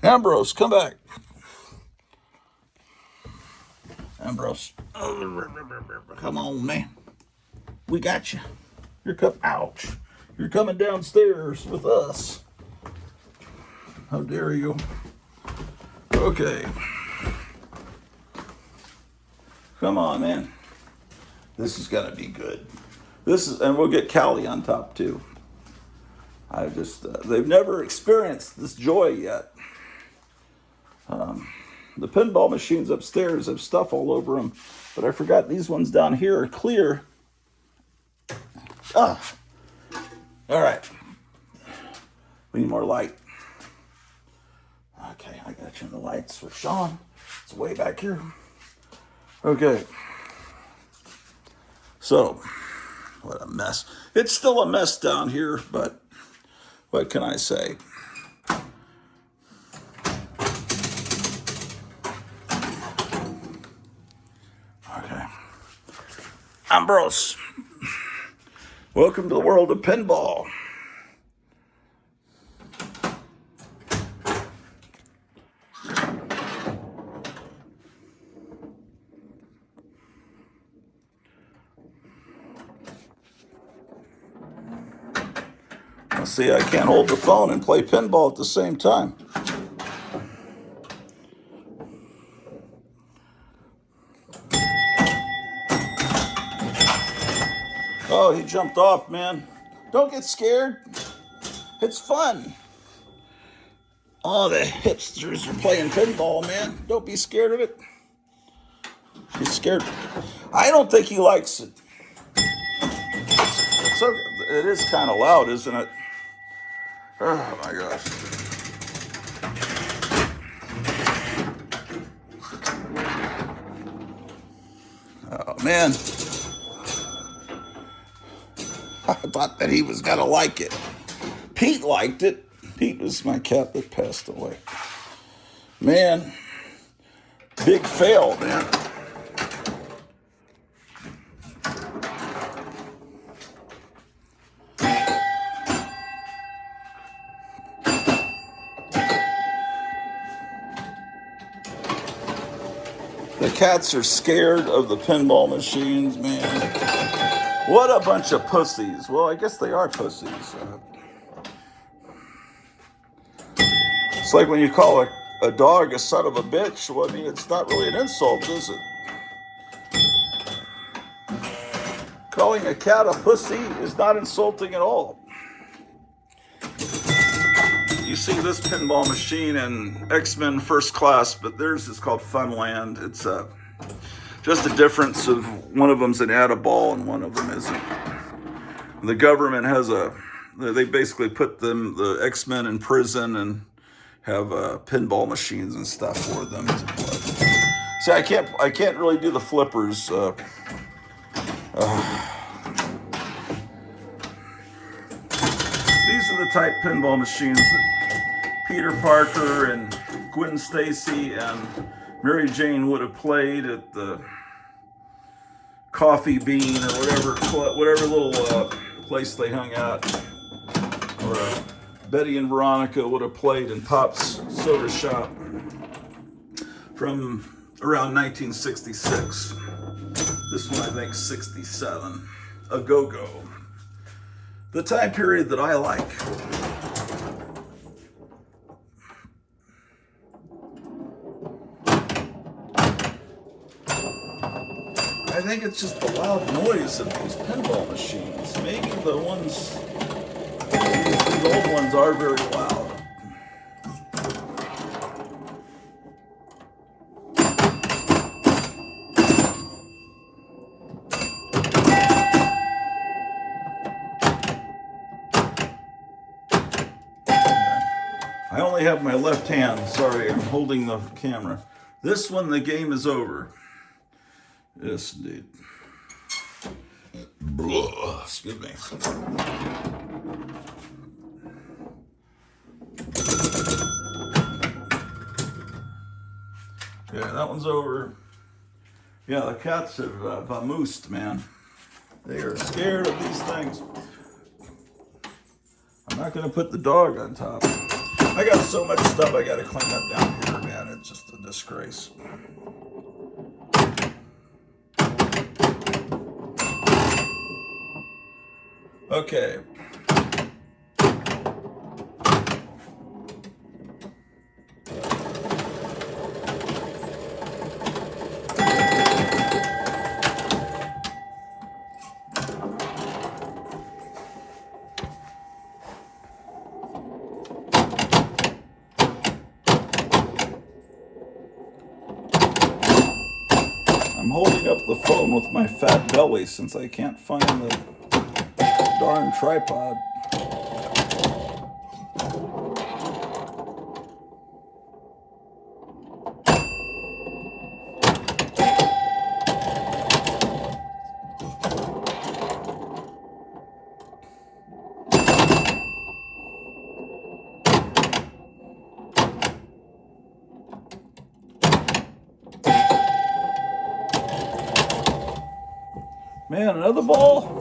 Ambrose, come back. Ambrose. Come on, man. We got you. Ouch. You're coming downstairs with us. How dare you? Okay. Come on, man. This is gonna be good. And we'll get Callie on top too. They've never experienced this joy yet. The pinball machines upstairs have stuff all over them, but I forgot these ones down here are clear. All right. We need more light. Okay, I got you in the lights with Sean. It's way back here. Okay. So, what a mess. It's still a mess down here, but what can I say? Okay. Ambrose, welcome to the world of pinball. See, I can't hold the phone and play pinball at the same time. Oh, he jumped off, man. Don't get scared. It's fun. Oh, the hipsters are playing pinball, man. Don't be scared of it. He's scared. I don't think he likes it. It is kind of loud, isn't it? Oh my gosh. Oh man. I thought that he was gonna like it. Pete liked it. Pete was my cat that passed away. Man, big fail, man. The cats are scared of the pinball machines, man. What a bunch of pussies. Well, I guess they are pussies. It's like when you call a dog a son of a bitch. Well, I mean, it's not really an insult, is it? Calling a cat a pussy is not insulting at all. You see this pinball machine in X-Men First Class, but theirs is called Funland. It's just a difference of one of them's an Add-A-Ball and one of them isn't. The government has they basically put the X-Men in prison and have pinball machines and stuff for them to play. See, I can't really do the flippers. These are the type pinball machines that Peter Parker and Gwen Stacy and Mary Jane would have played at the Coffee Bean or whatever little place they hung out. Or Betty and Veronica would have played in Pop's Soda Shop from around 1966. This one, I think, 67. A go-go. The time period that I like. I think it's just the loud noise of these pinball machines. Maybe the ones, these old ones are very loud. I only have my left hand. Sorry, I'm holding the camera. This one, the game is over. Yes, indeed. Blah, excuse me. Yeah, that one's over. Yeah, the cats have vamoosed, man. They are scared of these things. I'm not going to put the dog on top. I got so much stuff I got to clean up down here, man. It's just a disgrace. Okay. I'm holding up the phone with my fat belly since I can't find the darn tripod. Man, another ball?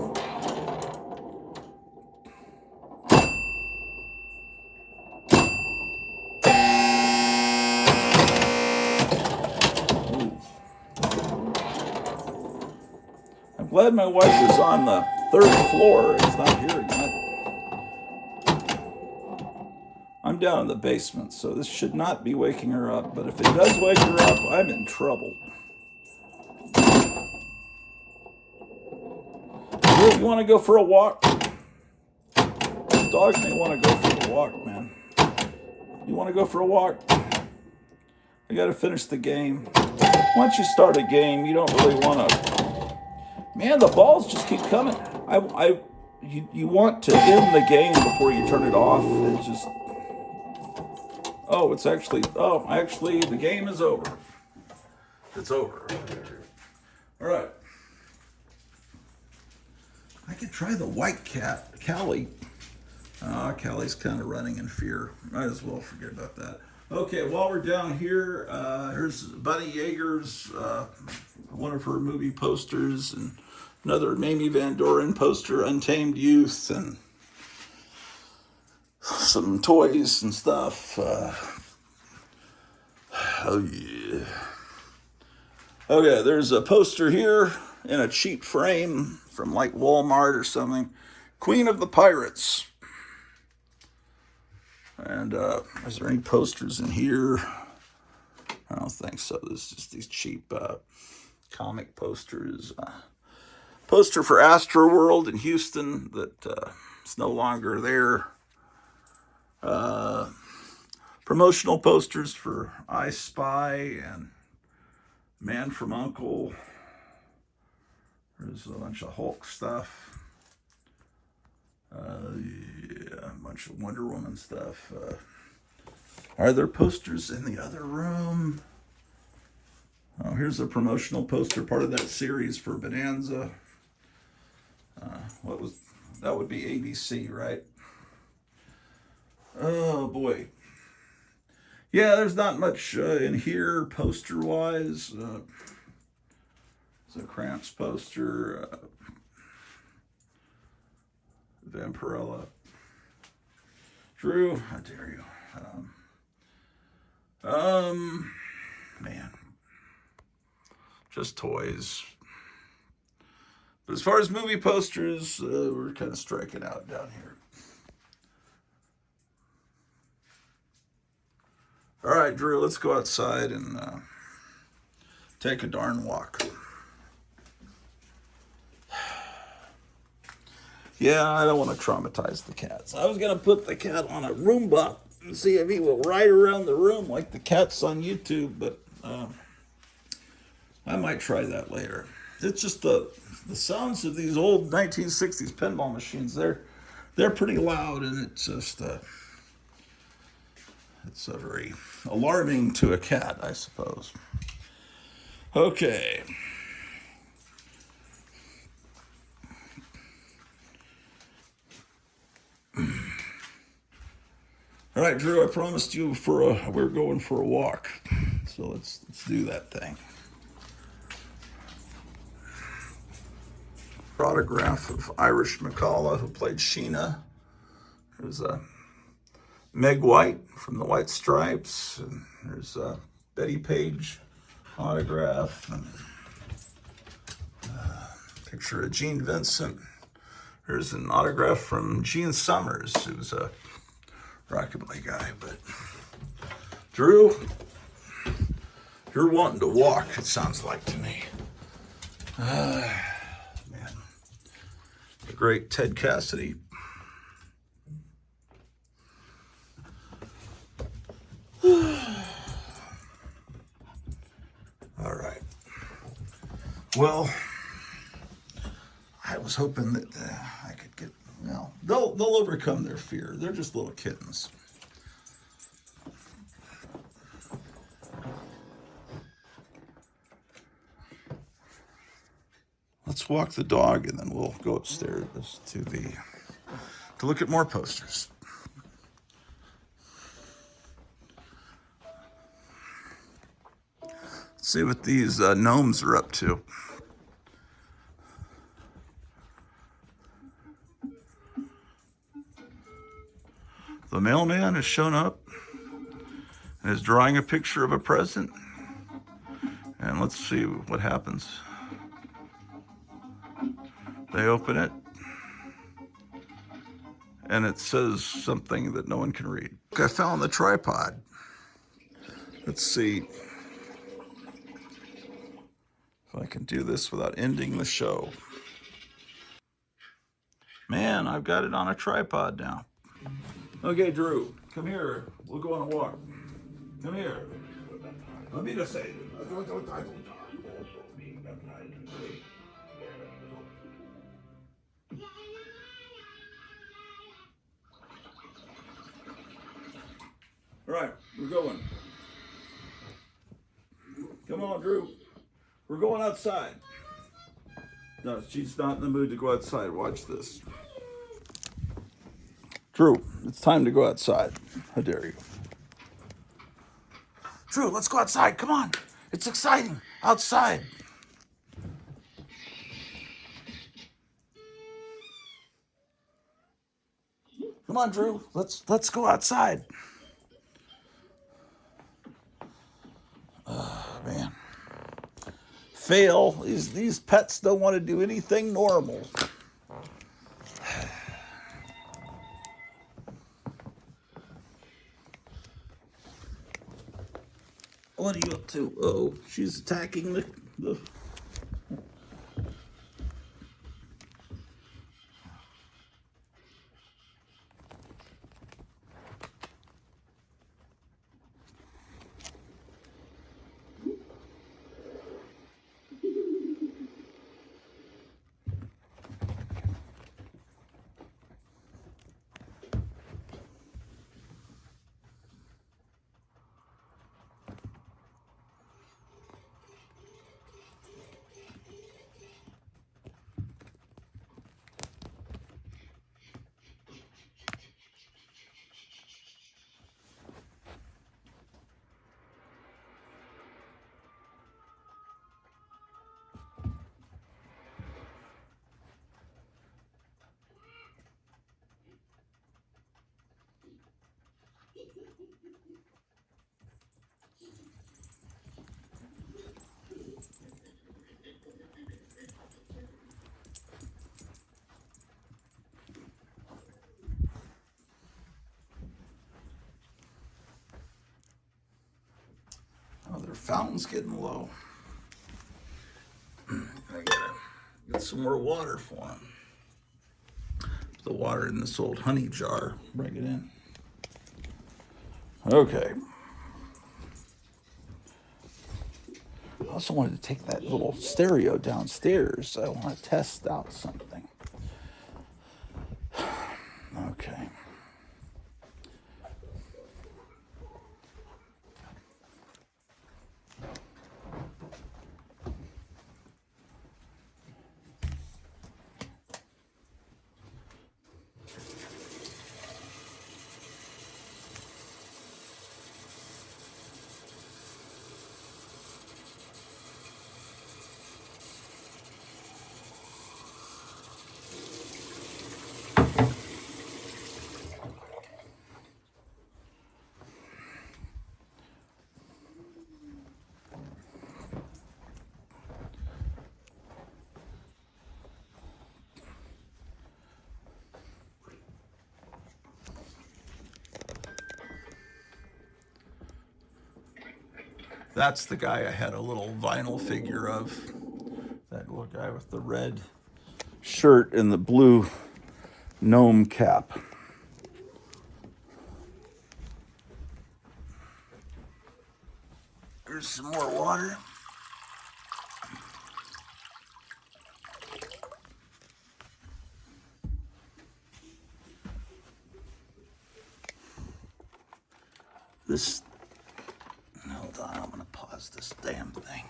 I'm glad my wife is on the third floor. It's not here yet. I'm down in the basement, so this should not be waking her up. But if it does wake her up, I'm in trouble. You want to go for a walk? Dogs may want to go for a walk, man. You want to go for a walk? I got to finish the game. Once you start a game, you don't really want to. Man, the balls just keep coming. You want to end the game before you turn it off. It's just. Oh, actually, the game is over. It's over. All right. I could try the white cat, Callie. Callie's kind of running in fear. Might as well forget about that. Okay, while we're down here, here's Bunny Yeager's, one of her movie posters, and another Mamie Van Doren poster, Untamed Youth, and some toys and stuff. Oh, yeah. Okay, there's a poster here in a cheap frame from like Walmart or something. Queen of the Pirates. And is there any posters in here? I don't think so. There's just these cheap comic posters. Poster for Astro World in Houston that is no longer there. Promotional posters for I Spy and Man from U.N.C.L.E. There's a bunch of Hulk stuff. Yeah, a bunch of Wonder Woman stuff. Are there posters in the other room? Oh, here's a promotional poster, part of that series for Bonanza. What was that? Would be ABC, right? Oh boy. Yeah, there's not much in here poster-wise. It's a Cramps poster. Vampirella. Drew, how dare you? Man, just toys. But as far as movie posters, we're kind of striking out down here. All right, Drew, let's go outside and take a darn walk. Yeah, I don't want to traumatize the cats. I was going to put the cat on a Roomba and see if he will ride around the room like the cats on YouTube, but I might try that later. It's just the sounds of these old 1960s pinball machines. They're pretty loud, and it's just it's very alarming to a cat, I suppose. Okay. All right, Drew, I promised you we're going for a walk. So let's do that thing. Autograph of Irish McCullough, who played Sheena. There's Meg White from the White Stripes. And there's Betty Page autograph. And picture of Gene Vincent. There's an autograph from Gene Summers, who's a rockabilly guy. But Drew, you're wanting to walk, it sounds like to me. Man, the great Ted Cassidy. All right. Well, I was hoping that I could get, well, they'll overcome their fear. They're just little kittens. Let's walk the dog and then we'll go upstairs to look at more posters. Let's see what these gnomes are up to. The mailman has shown up and is drawing a picture of a present. And let's see what happens. They open it, and it says something that no one can read. I found the tripod. Let's see if I can do this without ending the show. Man, I've got it on a tripod now. Okay, Drew, come here. We'll go on a walk. Come here. Let me just say. All right, we're going. Come on, Drew. We're going outside. No, she's not in the mood to go outside. Watch this. Drew, it's time to go outside. How dare you? Drew, let's go outside. Come on. It's exciting. Outside. Come on, Drew. Let's go outside. Oh, man. Fail. These pets don't want to do anything normal. What are you up to? Oh, she's attacking the Oh, their fountain's getting low. I gotta get some more water for them. Put the water in this old honey jar. Bring it in. Okay. I also wanted to take that little stereo downstairs. I want to test out something. Okay. That's the guy I had a little vinyl figure of. That little guy with the red shirt and the blue gnome cap. There's some more water. This, hold on, I'm gonna pause this damn thing.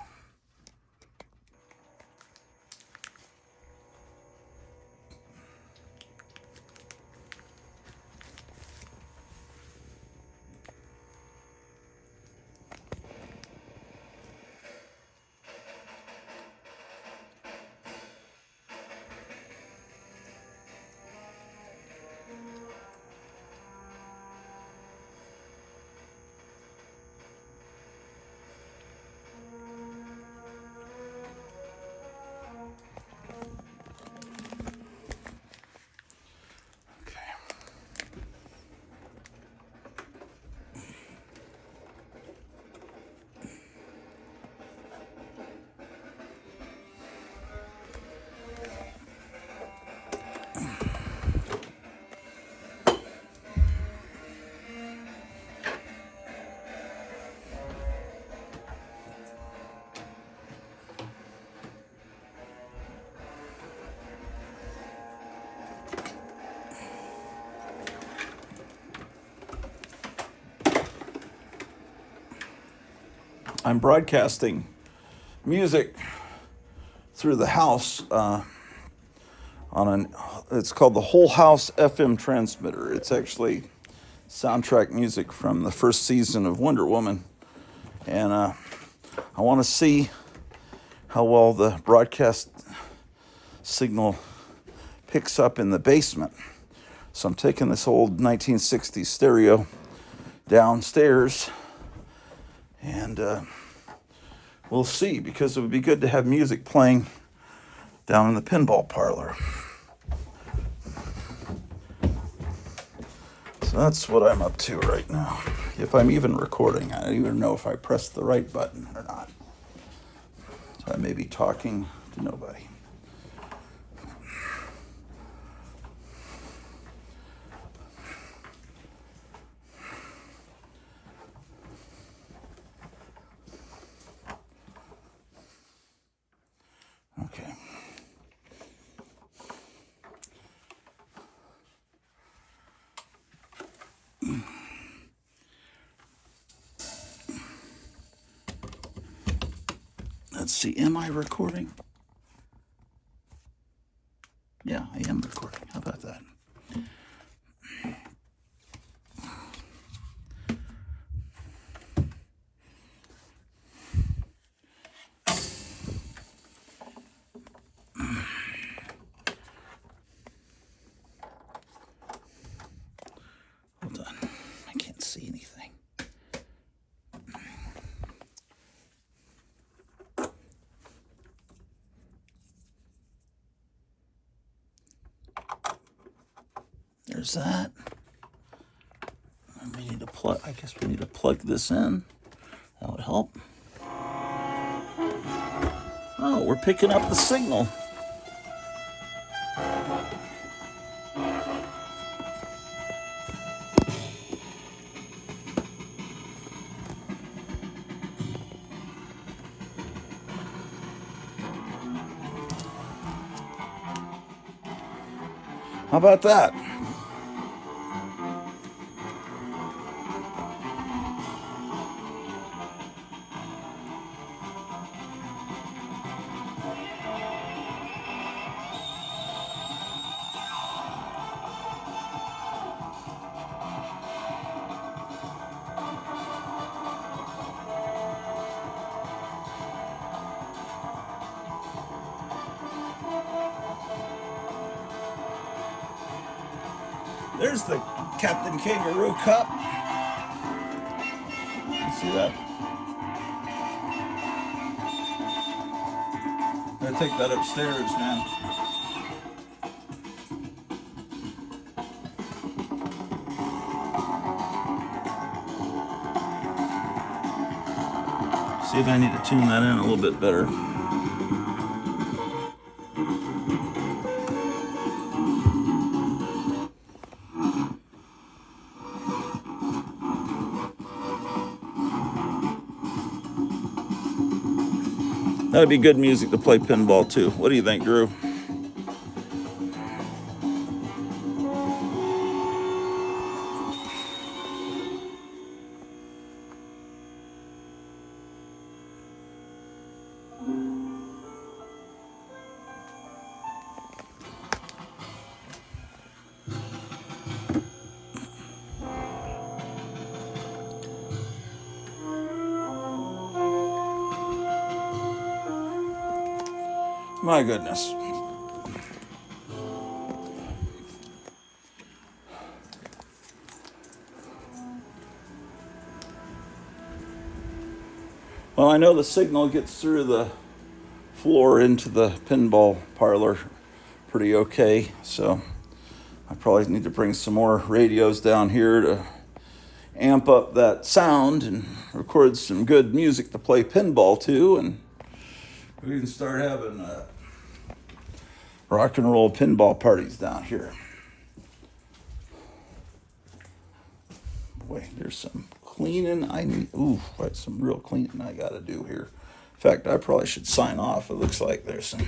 I'm broadcasting music through the house it's called the Whole House FM transmitter. It's actually soundtrack music from the first season of Wonder Woman. And I want to see how well the broadcast signal picks up in the basement. So I'm taking this old 1960s stereo downstairs, and we'll see, because it would be good to have music playing down in the pinball parlor. So that's what I'm up to right now. If I'm even recording, I don't even know if I pressed the right button or not. So I may be talking to nobody. Okay. Let's see, am I recording? Yeah, I am recording. How about that? Hold on. I can't see anything. There's that. And we need to plug, I guess we need to plug this in. That would help. Oh, we're picking up the signal. How about that? There's the Captain Kangaroo Cup. You see that? I'm gonna take that upstairs, man. See if I need to tune that in a little bit better. That'd be good music to play pinball too. What do you think, Drew? My goodness. Well, I know the signal gets through the floor into the pinball parlor pretty okay, so I probably need to bring some more radios down here to amp up that sound and record some good music to play pinball to, and we can start having rock and roll pinball parties down here. Boy, there's some cleaning I need. Ooh, some real cleaning I gotta do here. In fact, I probably should sign off. It looks like there's some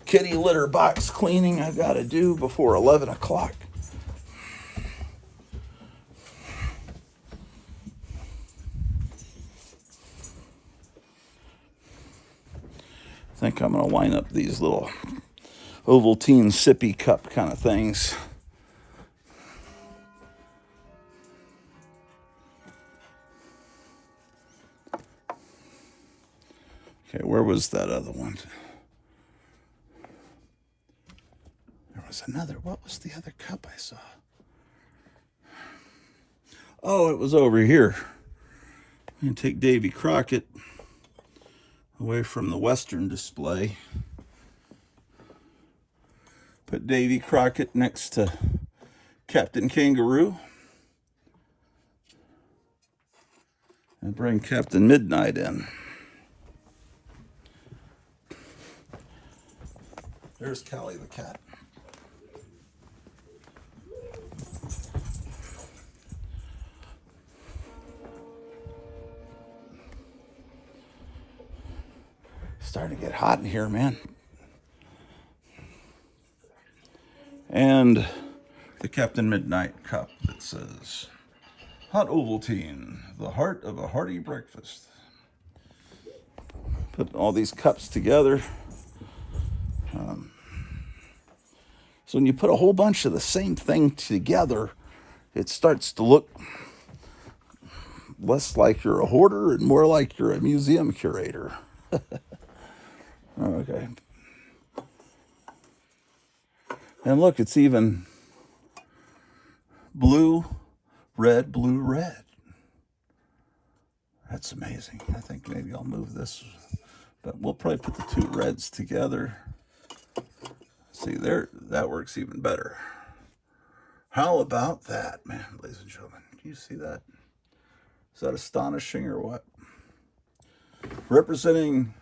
kitty litter box cleaning I gotta do before 11 o'clock. I think I'm gonna line up these little Ovaltine sippy cup kind of things. Okay, where was that other one? There was another. What was the other cup I saw? Oh, it was over here. I'm going to take Davy Crockett away from the Western display. Put Davy Crockett next to Captain Kangaroo. And bring Captain Midnight in. There's Callie the cat. Starting to get hot in here, man. And the Captain Midnight cup that says, Hot Ovaltine, the heart of a hearty breakfast. Put all these cups together. So when you put a whole bunch of the same thing together, it starts to look less like you're a hoarder and more like you're a museum curator. Okay. And look, it's even blue, red, blue, red. That's amazing. I think maybe I'll move this, but we'll probably put the two reds together. See there, that works even better. How about that, man, ladies and gentlemen? Do you see that? Is that astonishing or what? Representing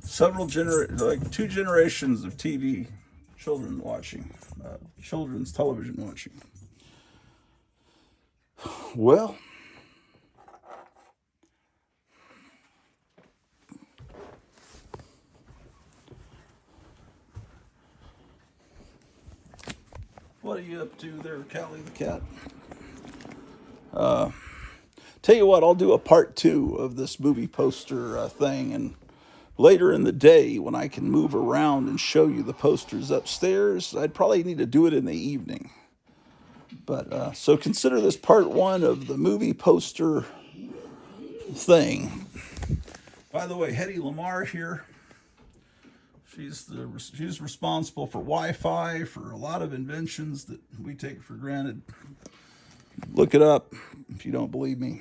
several two generations of TV children watching, children's television watching. Well, what are you up to there, Callie the cat? Tell you what, I'll do a part 2 of this movie poster thing, and later in the day when I can move around and show you the posters upstairs, I'd probably need to do it in the evening. But so consider this part 1 of the movie poster thing. By the way, Hedy Lamarr here. She's responsible for Wi-Fi, for a lot of inventions that we take for granted. Look it up if you don't believe me.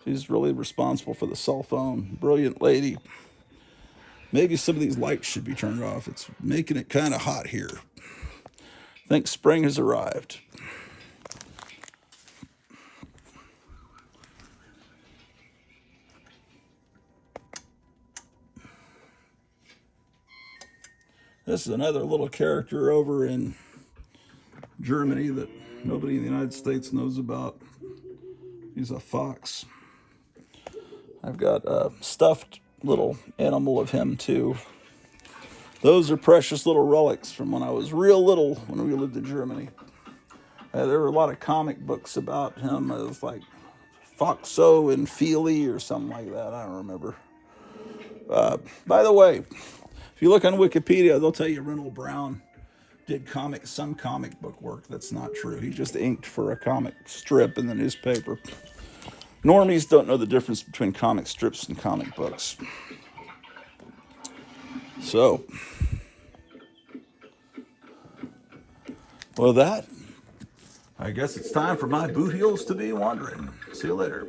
She's really responsible for the cell phone. Brilliant lady. Maybe some of these lights should be turned off. It's making it kind of hot here. I think spring has arrived. This is another little character over in Germany that nobody in the United States knows about. He's a fox. I've got a stuffed little animal of him too. Those are precious little relics from when I was real little when we lived in Germany. There were a lot of comic books about him. It was like Foxo and Feely or something like that. I don't remember. By the way, if you look on Wikipedia, they'll tell you Reynold Brown did some comic book work. That's not true. He just inked for a comic strip in the newspaper. Normies don't know the difference between comic strips and comic books. So, well, I guess it's time for my boot heels to be wandering. See you later.